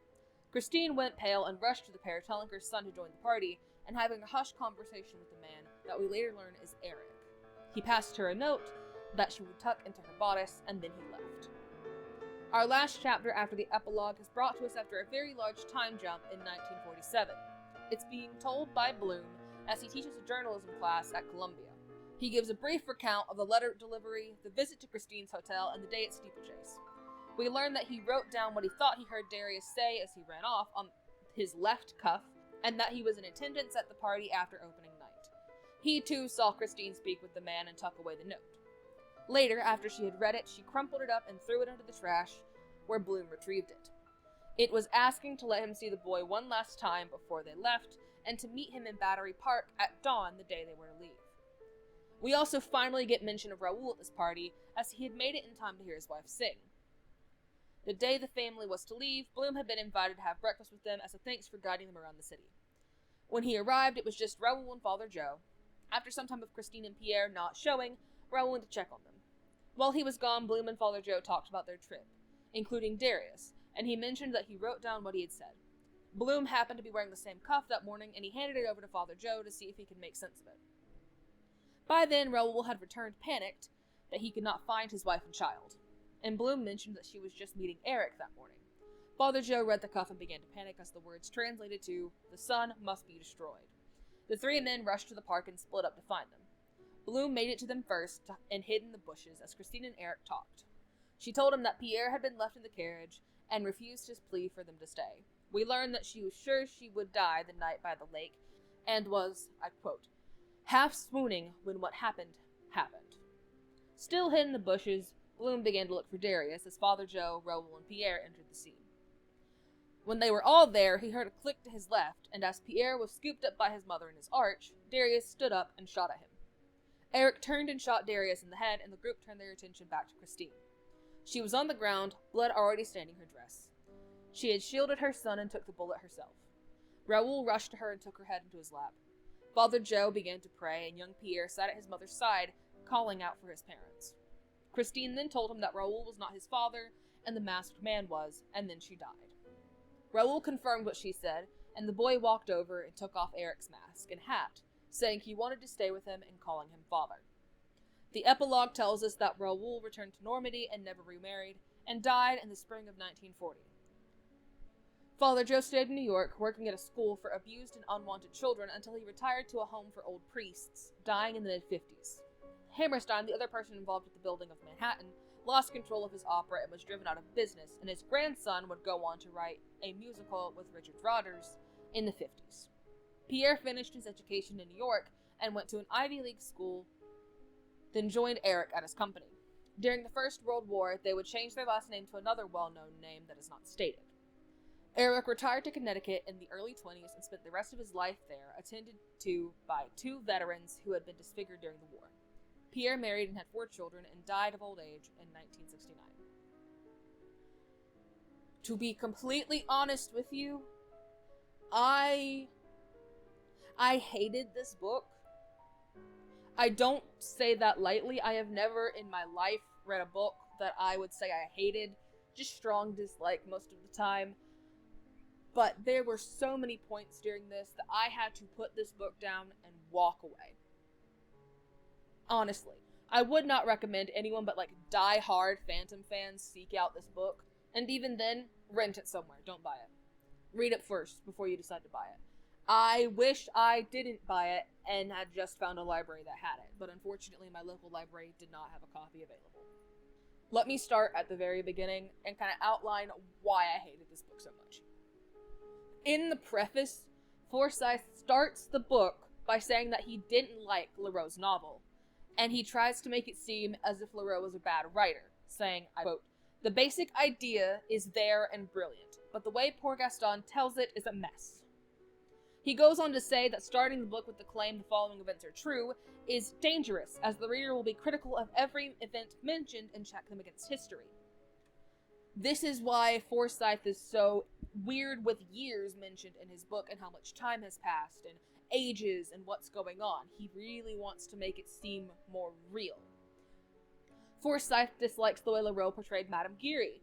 Christine went pale and rushed to the pair, telling her son to join the party, and having a hushed conversation with the man that we later learn is Eric. He passed her a note that she would tuck into her bodice, and then he left. Our last chapter after the epilogue is brought to us after a very large time jump in 1947. It's being told by Bloom as he teaches a journalism class at Columbia. He gives a brief recount of the letter delivery, the visit to Christine's hotel, and the day at steeplechase. We learn that he wrote down what he thought he heard Darius say as he ran off on his left cuff, and that he was in attendance at the party after opening night. He too saw Christine speak with the man and tuck away the note. Later, after she had read it, she crumpled it up and threw it into the trash, where Bloom retrieved it. It was asking to let him see the boy one last time before they left, and to meet him in Battery Park at dawn the day they were to leave. We also finally get mention of Raoul at this party, as he had made it in time to hear his wife sing. The day the family was to leave, Bloom had been invited to have breakfast with them as a thanks for guiding them around the city. When he arrived, it was just Raoul and Father Joe. After some time of Christine and Pierre not showing, Raoul went to check on them. While he was gone, Bloom and Father Joe talked about their trip, including Darius, and he mentioned that he wrote down what he had said. Bloom happened to be wearing the same cuff that morning, and he handed it over to Father Joe to see if he could make sense of it. By then, Raoul had returned panicked that he could not find his wife and child, and Bloom mentioned that she was just meeting Eric that morning. Father Joe read the cuff and began to panic as the words translated to, "The sun must be destroyed." The three men rushed to the park and split up to find them. Bloom made it to them first and hid in the bushes as Christine and Eric talked. She told him that Pierre had been left in the carriage and refused his plea for them to stay. We learned that she was sure she would die the night by the lake and was, I quote, half swooning when what happened, happened. Still hid in the bushes, Bloom began to look for Darius as Father Joe, Raoul, and Pierre entered the scene. When they were all there, he heard a click to his left, and as Pierre was scooped up by his mother in his arch, Darius stood up and shot at him. Eric turned and shot Darius in the head, and the group turned their attention back to Christine. She was on the ground, blood already staining her dress. She had shielded her son and took the bullet herself. Raoul rushed to her and took her head into his lap. Father Joe began to pray, and young Pierre sat at his mother's side, calling out for his parents. Christine then told him that Raoul was not his father, and the masked man was, and then she died. Raoul confirmed what she said, and the boy walked over and took off Eric's mask and hat, saying he wanted to stay with him and calling him father. The epilogue tells us that Raoul returned to Normandy and never remarried, and died in the spring of 1940. Father Joe stayed in New York, working at a school for abused and unwanted children until he retired to a home for old priests, dying in the mid-50s. Hammerstein, the other person involved with the building of Manhattan, lost control of his opera and was driven out of business, and his grandson would go on to write a musical with Richard Rodgers in the 50s. Pierre finished his education in New York and went to an Ivy League school, then joined Eric at his company. During the First World War, they would change their last name to another well-known name that is not stated. Eric retired to Connecticut in the early 20s and spent the rest of his life there, attended to by 2 veterans who had been disfigured during the war. Pierre married and had 4 children and died of old age in 1969. To be completely honest with you, I hated this book. I don't say that lightly. I have never in my life read a book that I would say I hated. Just strong dislike most of the time. But there were so many points during this that I had to put this book down and walk away. Honestly, I would not recommend anyone but die-hard Phantom fans seek out this book. And even then, rent it somewhere. Don't buy it. Read it first before you decide to buy it. I wish I didn't buy it and had just found a library that had it, but unfortunately my local library did not have a copy available. Let me start at the very beginning and kind of outline why I hated this book so much. In the preface, Forsyth starts the book by saying that he didn't like Leroux's novel, and he tries to make it seem as if Leroux was a bad writer, saying, I quote, "The basic idea is there and brilliant, but the way poor Gaston tells it is a mess." He goes on to say that starting the book with the claim the following events are true is dangerous, as the reader will be critical of every event mentioned and check them against history. This is why Forsyth is so weird with years mentioned in his book and how much time has passed and ages and what's going on. He really wants to make it seem more real. Forsyth dislikes the way Leroux portrayed Madame Geary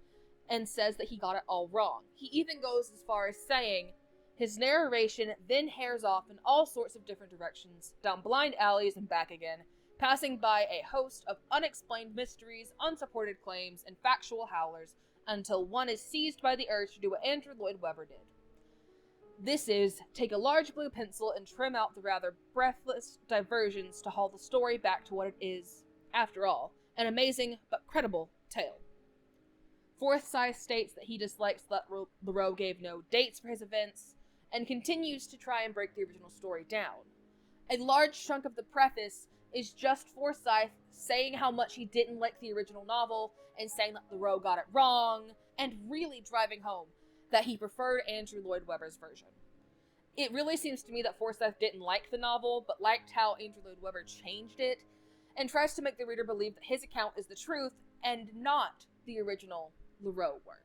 and says that he got it all wrong. He even goes as far as saying his narration then hairs off in all sorts of different directions, down blind alleys and back again, passing by a host of unexplained mysteries, unsupported claims, and factual howlers, until one is seized by the urge to do what Andrew Lloyd Webber did. This is, take a large blue pencil and trim out the rather breathless diversions to haul the story back to what it is, after all, an amazing but credible tale. Forsyth states that he dislikes that Leroux gave no dates for his events, and continues to try and break the original story down. A large chunk of the preface is just Forsyth saying how much he didn't like the original novel, and saying that Leroux got it wrong, and really driving home that he preferred Andrew Lloyd Webber's version. It really seems to me that Forsyth didn't like the novel, but liked how Andrew Lloyd Webber changed it, and tries to make the reader believe that his account is the truth, and not the original Leroux work.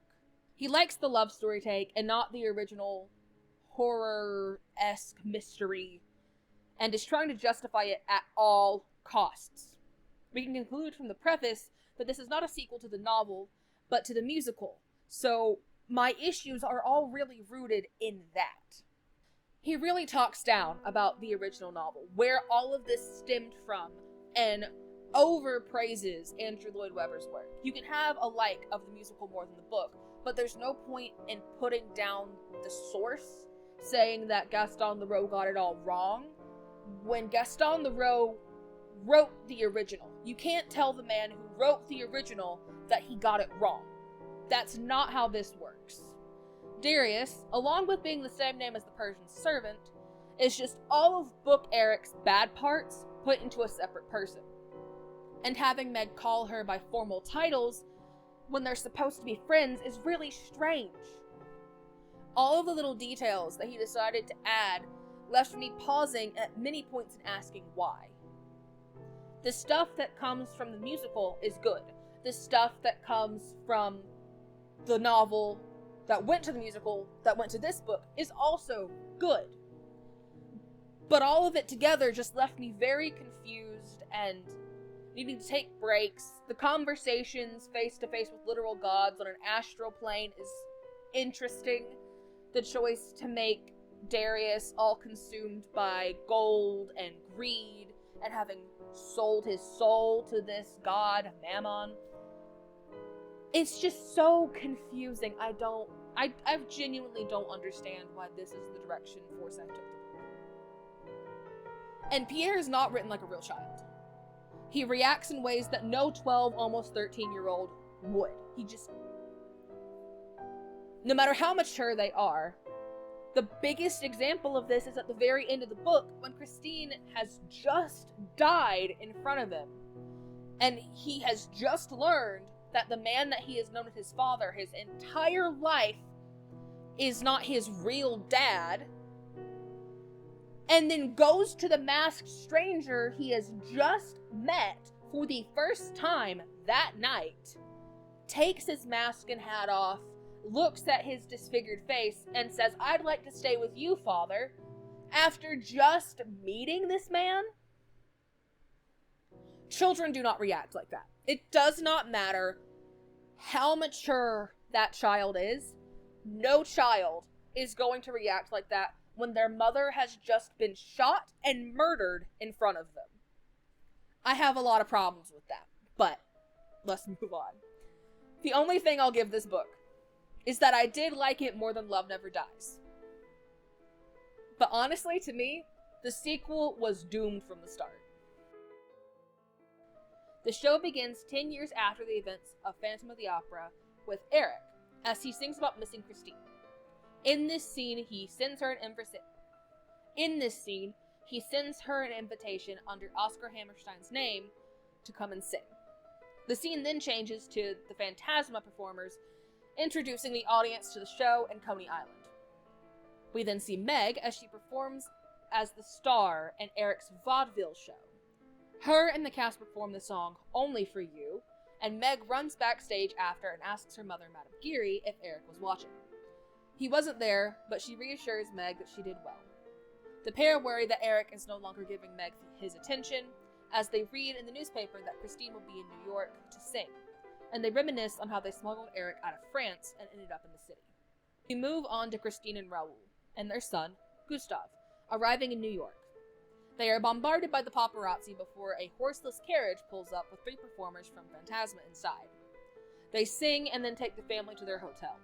He likes the love story take, and not the original horror-esque mystery, and is trying to justify it at all costs. We can conclude from the preface that this is not a sequel to the novel, but to the musical, so my issues are all really rooted in that. He really talks down about the original novel, where all of this stemmed from, and overpraises Andrew Lloyd Webber's work. You can have a like of the musical more than the book, but there's no point in putting down the source, saying that Gaston Leroux got it all wrong, when Gaston Leroux wrote the original. You can't tell the man who wrote the original that he got it wrong. That's not how this works. Darius, along with being the same name as the Persian servant, is just all of Book Eric's bad parts put into a separate person. And having Meg call her by formal titles when they're supposed to be friends is really strange. All of the little details that he decided to add left me pausing at many points and asking why. The stuff that comes from the musical is good, the stuff that comes from the novel that went to the musical, that went to this book, is also good. But all of it together just left me very confused and needing to take breaks. The conversations face to face with literal gods on an astral plane is interesting. The choice to make Darius all consumed by gold and greed and having sold his soul to this god, Mammon. It's just so confusing. I genuinely don't understand why this is the direction Forsyth took the book. And Pierre is not written like a real child. He reacts in ways that no 12, almost 13-year-old would. No matter how mature they are, the biggest example of this is at the very end of the book when Christine has just died in front of him. And he has just learned that the man that he has known as his father his entire life is not his real dad, and then goes to the masked stranger he has just met for the first time that night, takes his mask and hat off, looks at his disfigured face, and says, "I'd like to stay with you, Father," after just meeting this man? Children do not react like that. It does not matter how mature that child is. No child is going to react like that when their mother has just been shot and murdered in front of them. I have a lot of problems with that, but let's move on. The only thing I'll give this book is that I did like it more than Love Never Dies. But honestly, to me, the sequel was doomed from the start. The show begins 10 years after the events of Phantom of the Opera with Eric, as he sings about missing Christine. In this scene, he sends her an invitation under Oscar Hammerstein's name to come and sing. The scene then changes to the Phantasma performers introducing the audience to the show in Coney Island. We then see Meg as she performs as the star in Eric's vaudeville show. Her and the cast perform the song Only For You, and Meg runs backstage after and asks her mother, Madame Geary, if Eric was watching. He wasn't there, but she reassures Meg that she did well. The pair worry that Eric is no longer giving Meg his attention, as they read in the newspaper that Christine will be in New York to sing, and they reminisce on how they smuggled Eric out of France and ended up in the city. We move on to Christine and Raoul, and their son, Gustav, arriving in New York. They are bombarded by the paparazzi before a horseless carriage pulls up with 3 performers from Phantasma inside. They sing and then take the family to their hotel.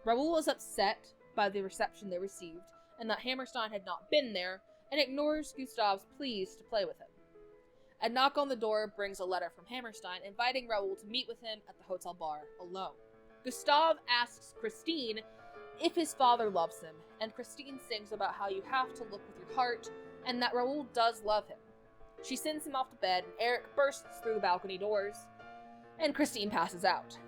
Raoul is upset by the reception they received and that Hammerstein had not been there, and ignores Gustav's pleas to play with him. A knock on the door brings a letter from Hammerstein inviting Raoul to meet with him at the hotel bar alone. Gustav asks Christine if his father loves him, and Christine sings about how you have to look with your heart, and that Raoul does love him. She sends him off to bed, and Eric bursts through the balcony doors, and Christine passes out.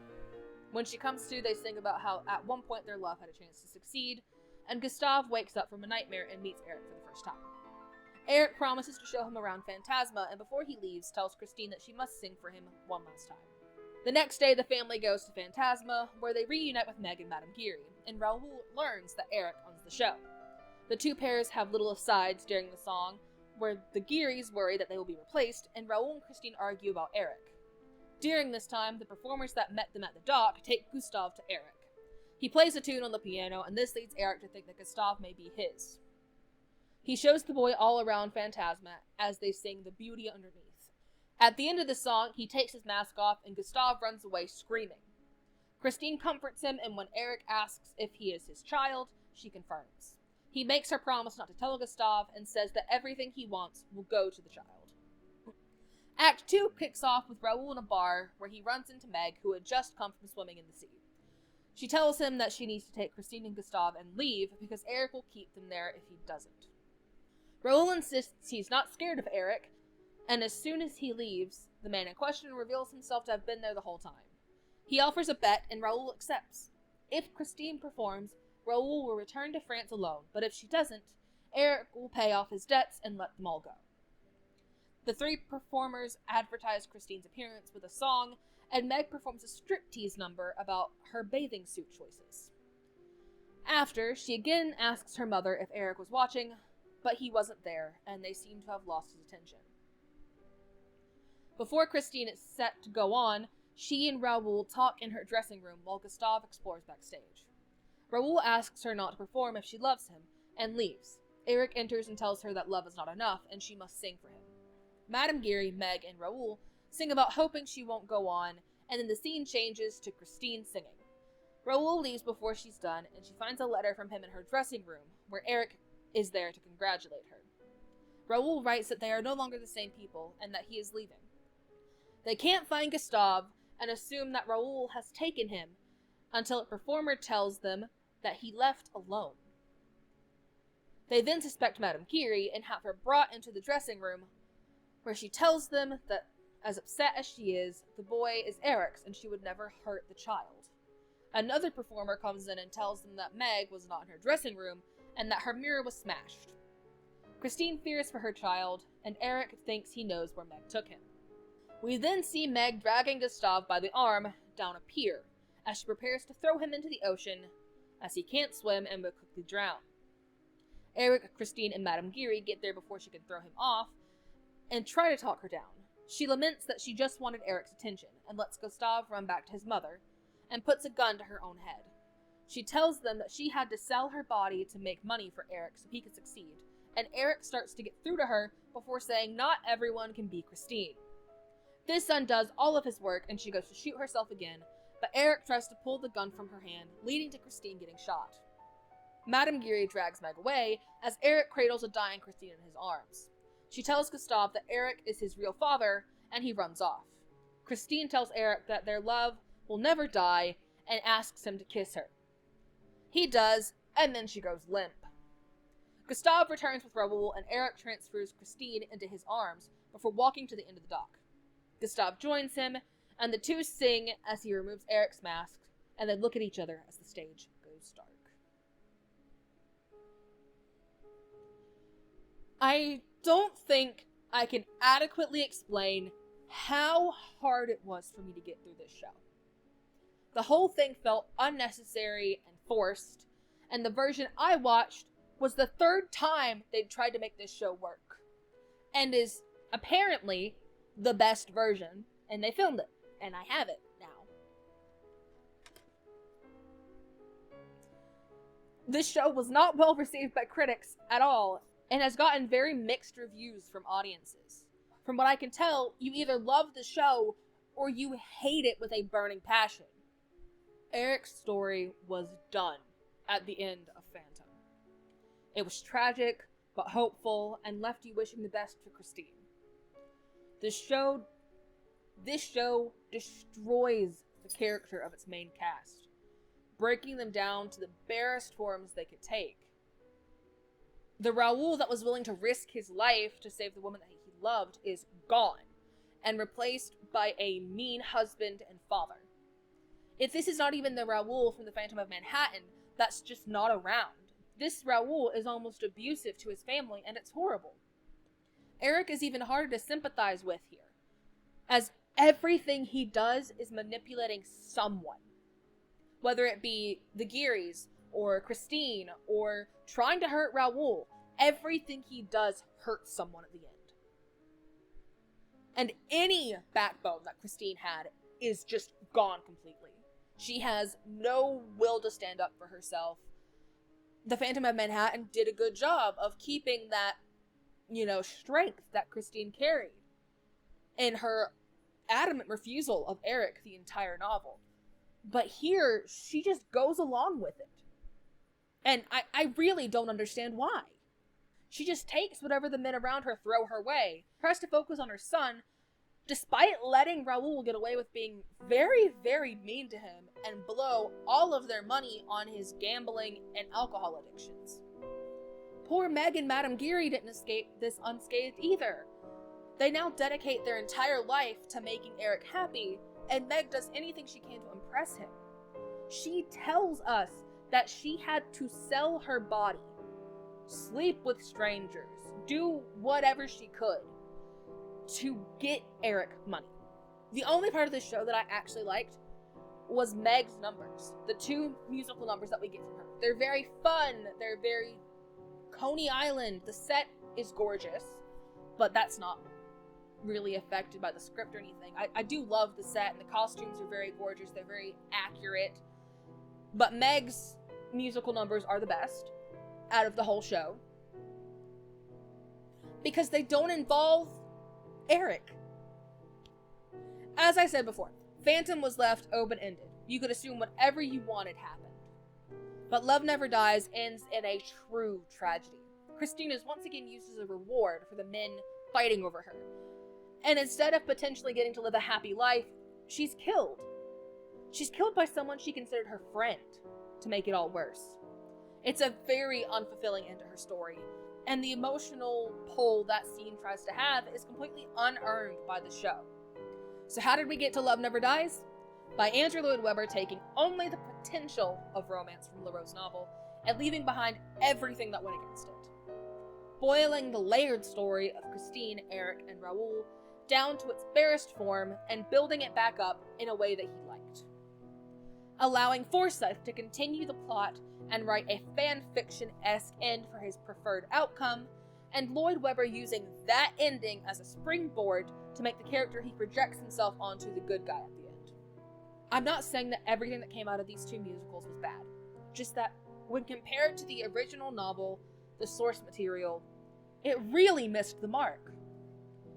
When she comes to, they sing about how at one point their love had a chance to succeed, and Gustav wakes up from a nightmare and meets Eric for the first time. Eric promises to show him around Phantasma, and before he leaves, tells Christine that she must sing for him one last time. The next day, the family goes to Phantasma, where they reunite with Meg and Madame Geary, and Raoul learns that Eric owns the show. The two pairs have little asides during the song, where the Gearys worry that they will be replaced, and Raoul and Christine argue about Eric. During this time, the performers that met them at the dock take Gustav to Eric. He plays a tune on the piano, and this leads Eric to think that Gustav may be his. He shows the boy all around Phantasma as they sing The Beauty Underneath. At the end of the song, he takes his mask off, and Gustav runs away screaming. Christine comforts him, and when Eric asks if he is his child, she confirms. He makes her promise not to tell Gustav, and says that everything he wants will go to the child. Act 2 kicks off with Raoul in a bar, where he runs into Meg, who had just come from swimming in the sea. She tells him that she needs to take Christine and Gustav and leave, because Eric will keep them there if he doesn't. Raoul insists he's not scared of Eric, and as soon as he leaves, the man in question reveals himself to have been there the whole time. He offers a bet, and Raoul accepts. If Christine performs, Raoul will return to France alone, but if she doesn't, Eric will pay off his debts and let them all go. The 3 performers advertise Christine's appearance with a song, and Meg performs a striptease number about her bathing suit choices. After, she again asks her mother if Eric was watching, but he wasn't there, and they seem to have lost his attention. Before Christine is set to go on, she and Raoul talk in her dressing room while Gustave explores backstage. Raoul asks her not to perform if she loves him, and leaves. Eric enters and tells her that love is not enough, and she must sing for him. Madame Geary, Meg, and Raoul sing about hoping she won't go on, and then the scene changes to Christine singing. Raoul leaves before she's done, and she finds a letter from him in her dressing room, where Eric is there to congratulate her. Raoul writes that they are no longer the same people, and that he is leaving. They can't find Gustave, and assume that Raoul has taken him, until a performer tells them that he left alone. They then suspect Madame Geary, and have her brought into the dressing room, where she tells them that, as upset as she is, the boy is Eric's, and she would never hurt the child. Another performer comes in and tells them that Meg was not in her dressing room, and that her mirror was smashed. Christine fears for her child, and Eric thinks he knows where Meg took him. We then see Meg dragging Gustave by the arm down a pier, as she prepares to throw him into the ocean, as he can't swim and will quickly drown. Eric, Christine, and Madame Geary get there before she can throw him off, and try to talk her down. She laments that she just wanted Eric's attention, and lets Gustave run back to his mother, and puts a gun to her own head. She tells them that she had to sell her body to make money for Eric so he could succeed, and Eric starts to get through to her before saying not everyone can be Christine. This undoes all of his work, and she goes to shoot herself again, but Eric tries to pull the gun from her hand, leading to Christine getting shot. Madame Geary drags Meg away, as Eric cradles a dying Christine in his arms. She tells Gustave that Eric is his real father, and he runs off. Christine tells Eric that their love will never die, and asks him to kiss her. He does, and then she goes limp. Gustave returns with Raoul, and Eric transfers Christine into his arms before walking to the end of the dock. Gustave joins him, and the two sing as he removes Eric's mask, and they look at each other as the stage goes dark. I don't think I can adequately explain how hard it was for me to get through this show. The whole thing felt unnecessary and forced, and the version I watched was the third time they'd tried to make this show work, and is apparently the best version, and they filmed it, and I have it now. This show was not well received by critics at all, and has gotten very mixed reviews from audiences. From what I can tell, you either love the show, or you hate it with a burning passion. Eric's story was done at the end of Phantom. It was tragic, but hopeful, and left you wishing the best for Christine. This show destroys the character of its main cast, breaking them down to the barest forms they could take. The Raoul that was willing to risk his life to save the woman that he loved is gone, and replaced by a mean husband and father. If this is not even the Raoul from the Phantom of Manhattan, that's just not around. This Raoul is almost abusive to his family, and it's horrible. Eric is even harder to sympathize with here, as everything he does is manipulating someone. Whether it be the Gearys, or Christine, or trying to hurt Raoul, everything he does hurts someone at the end. And any backbone that Christine had is just gone completely. She has no will to stand up for herself. The Phantom of Manhattan did a good job of keeping that, strength that Christine carried in her adamant refusal of Eric the entire novel. But here, she just goes along with it. And I really don't understand why. She just takes whatever the men around her throw her way, tries to focus on her son, despite letting Raoul get away with being very, very mean to him and blow all of their money on his gambling and alcohol addictions. Poor Meg and Madame Geary didn't escape this unscathed either. They now dedicate their entire life to making Eric happy, and Meg does anything she can to impress him. She tells us that she had to sell her body, sleep with strangers, do whatever she could to get Eric money. The only part of this show that I actually liked was Meg's numbers. The 2 musical numbers that we get from her. They're very fun. They're very Coney Island. The set is gorgeous, but that's not really affected by the script or anything. I do love the set, and the costumes are very gorgeous. They're very accurate. But Meg's musical numbers are the best out of the whole show, because they don't involve Eric. As I said before, Phantom was left open-ended. You could assume whatever you wanted happened. But Love Never Dies ends in a true tragedy. Christine is once again used as a reward for the men fighting over her. And instead of potentially getting to live a happy life, she's killed. She's killed by someone she considered her friend, to make it all worse. It's a very unfulfilling end to her story, and the emotional pull that scene tries to have is completely unearned by the show. So how did we get to Love Never Dies? By Andrew Lloyd Webber taking only the potential of romance from Leroux's novel and leaving behind everything that went against it. Boiling the layered story of Christine, Eric, and Raoul down to its barest form and building it back up in a way that he liked. Allowing Forsyth to continue the plot and write a fan-fiction-esque end for his preferred outcome, and Lloyd Webber using that ending as a springboard to make the character he projects himself onto the good guy at the end. I'm not saying that everything that came out of these 2 musicals was bad, just that when compared to the original novel, the source material, it really missed the mark.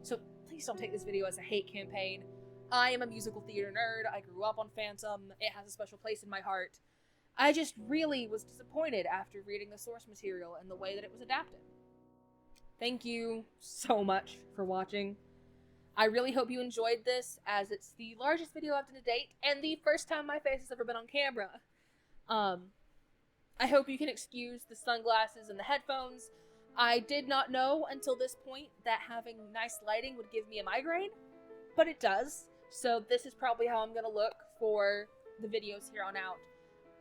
So please don't take this video as a hate campaign. I am a musical theater nerd. I grew up on Phantom. It has a special place in my heart. I just really was disappointed after reading the source material and the way that it was adapted. Thank you so much for watching. I really hope you enjoyed this, as it's the largest video I've done to date, and the first time my face has ever been on camera. I hope you can excuse the sunglasses and the headphones. I did not know until this point that having nice lighting would give me a migraine, but it does. So this is probably how I'm going to look for the videos here on out.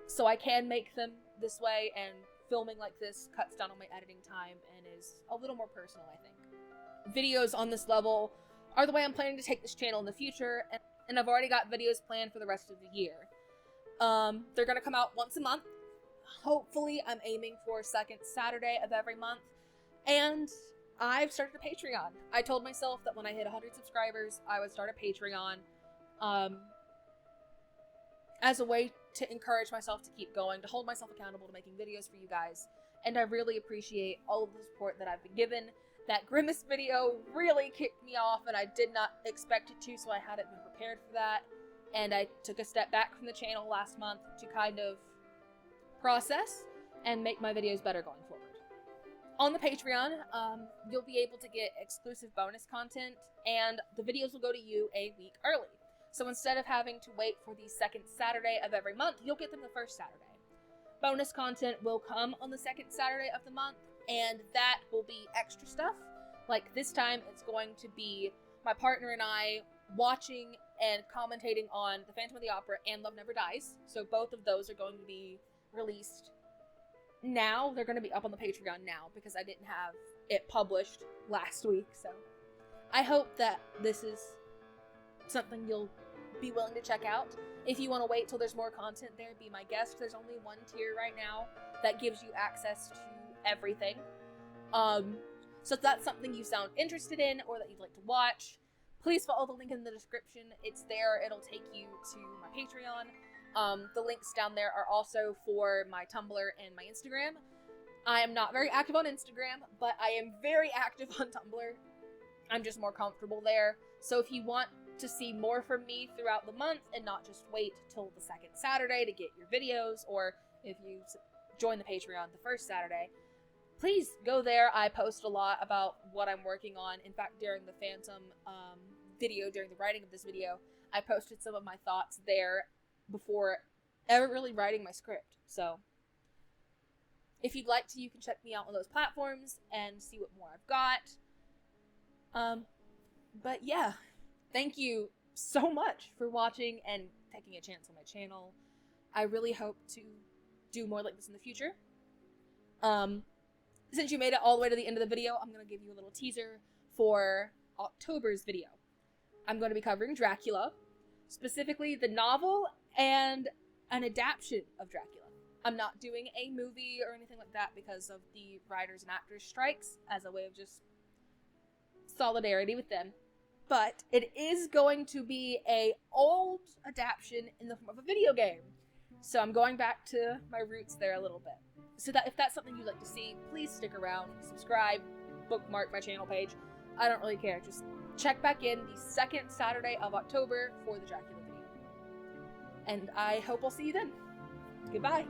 So I can make them this way, and filming like this cuts down on my editing time and is a little more personal, I think. Videos on this level are the way I'm planning to take this channel in the future, and I've already got videos planned for the rest of the year. They're going to come out once a month. Hopefully, I'm aiming for second Saturday of every month, and I've started a Patreon. I told myself that when I hit 100 subscribers, I would start a Patreon, as a way to encourage myself to keep going, to hold myself accountable to making videos for you guys, and I really appreciate all of the support that I've been given. That Grimace video really kicked me off, and I did not expect it to, so I hadn't been prepared for that, and I took a step back from the channel last month to kind of process and make my videos better going forward. On the Patreon, you'll be able to get exclusive bonus content, and the videos will go to you a week early. So instead of having to wait for the second Saturday of every month, you'll get them the first Saturday. Bonus content will come on the second Saturday of the month, and that will be extra stuff. Like this time, it's going to be my partner and I watching and commentating on The Phantom of the Opera and Love Never Dies. So both of those are going to be released now. They're going to be up on the Patreon now because I didn't have it published last week. So I hope that this is something you'll be willing to check out. If you want to wait till there's more content there, be my guest. There's only one tier right now that gives you access to everything. So if that's something you sound interested in or that you'd like to watch, please follow the link in the description. It's there. It'll take you to my Patreon. The links down there are also for my Tumblr and my Instagram. I am not very active on Instagram, but I am very active on Tumblr. I'm just more comfortable there. So if you want to see more from me throughout the month and not just wait till the second Saturday to get your videos, or if you join the Patreon the first Saturday, please go there. I post a lot about what I'm working on. In fact, during the Phantom video, during the writing of this video, I posted some of my thoughts there before ever really writing my script. So if you'd like to, you can check me out on those platforms and see what more I've got. But yeah, thank you so much for watching and taking a chance on my channel. I really hope to do more like this in the future. Since you made it all the way to the end of the video, I'm going to give you a little teaser for October's video. I'm going to be covering Dracula, specifically the novel and an adaptation of Dracula. I'm not doing a movie or anything like that because of the writers and actors strikes, as a way of just solidarity with them. But it is going to be a old adaptation in the form of a video game. So I'm going back to my roots there a little bit. So that if that's something you'd like to see, please stick around, subscribe, bookmark my channel page. I don't really care. Just check back in the second Saturday of October for the Dracula video. And I hope I'll see you then. Goodbye.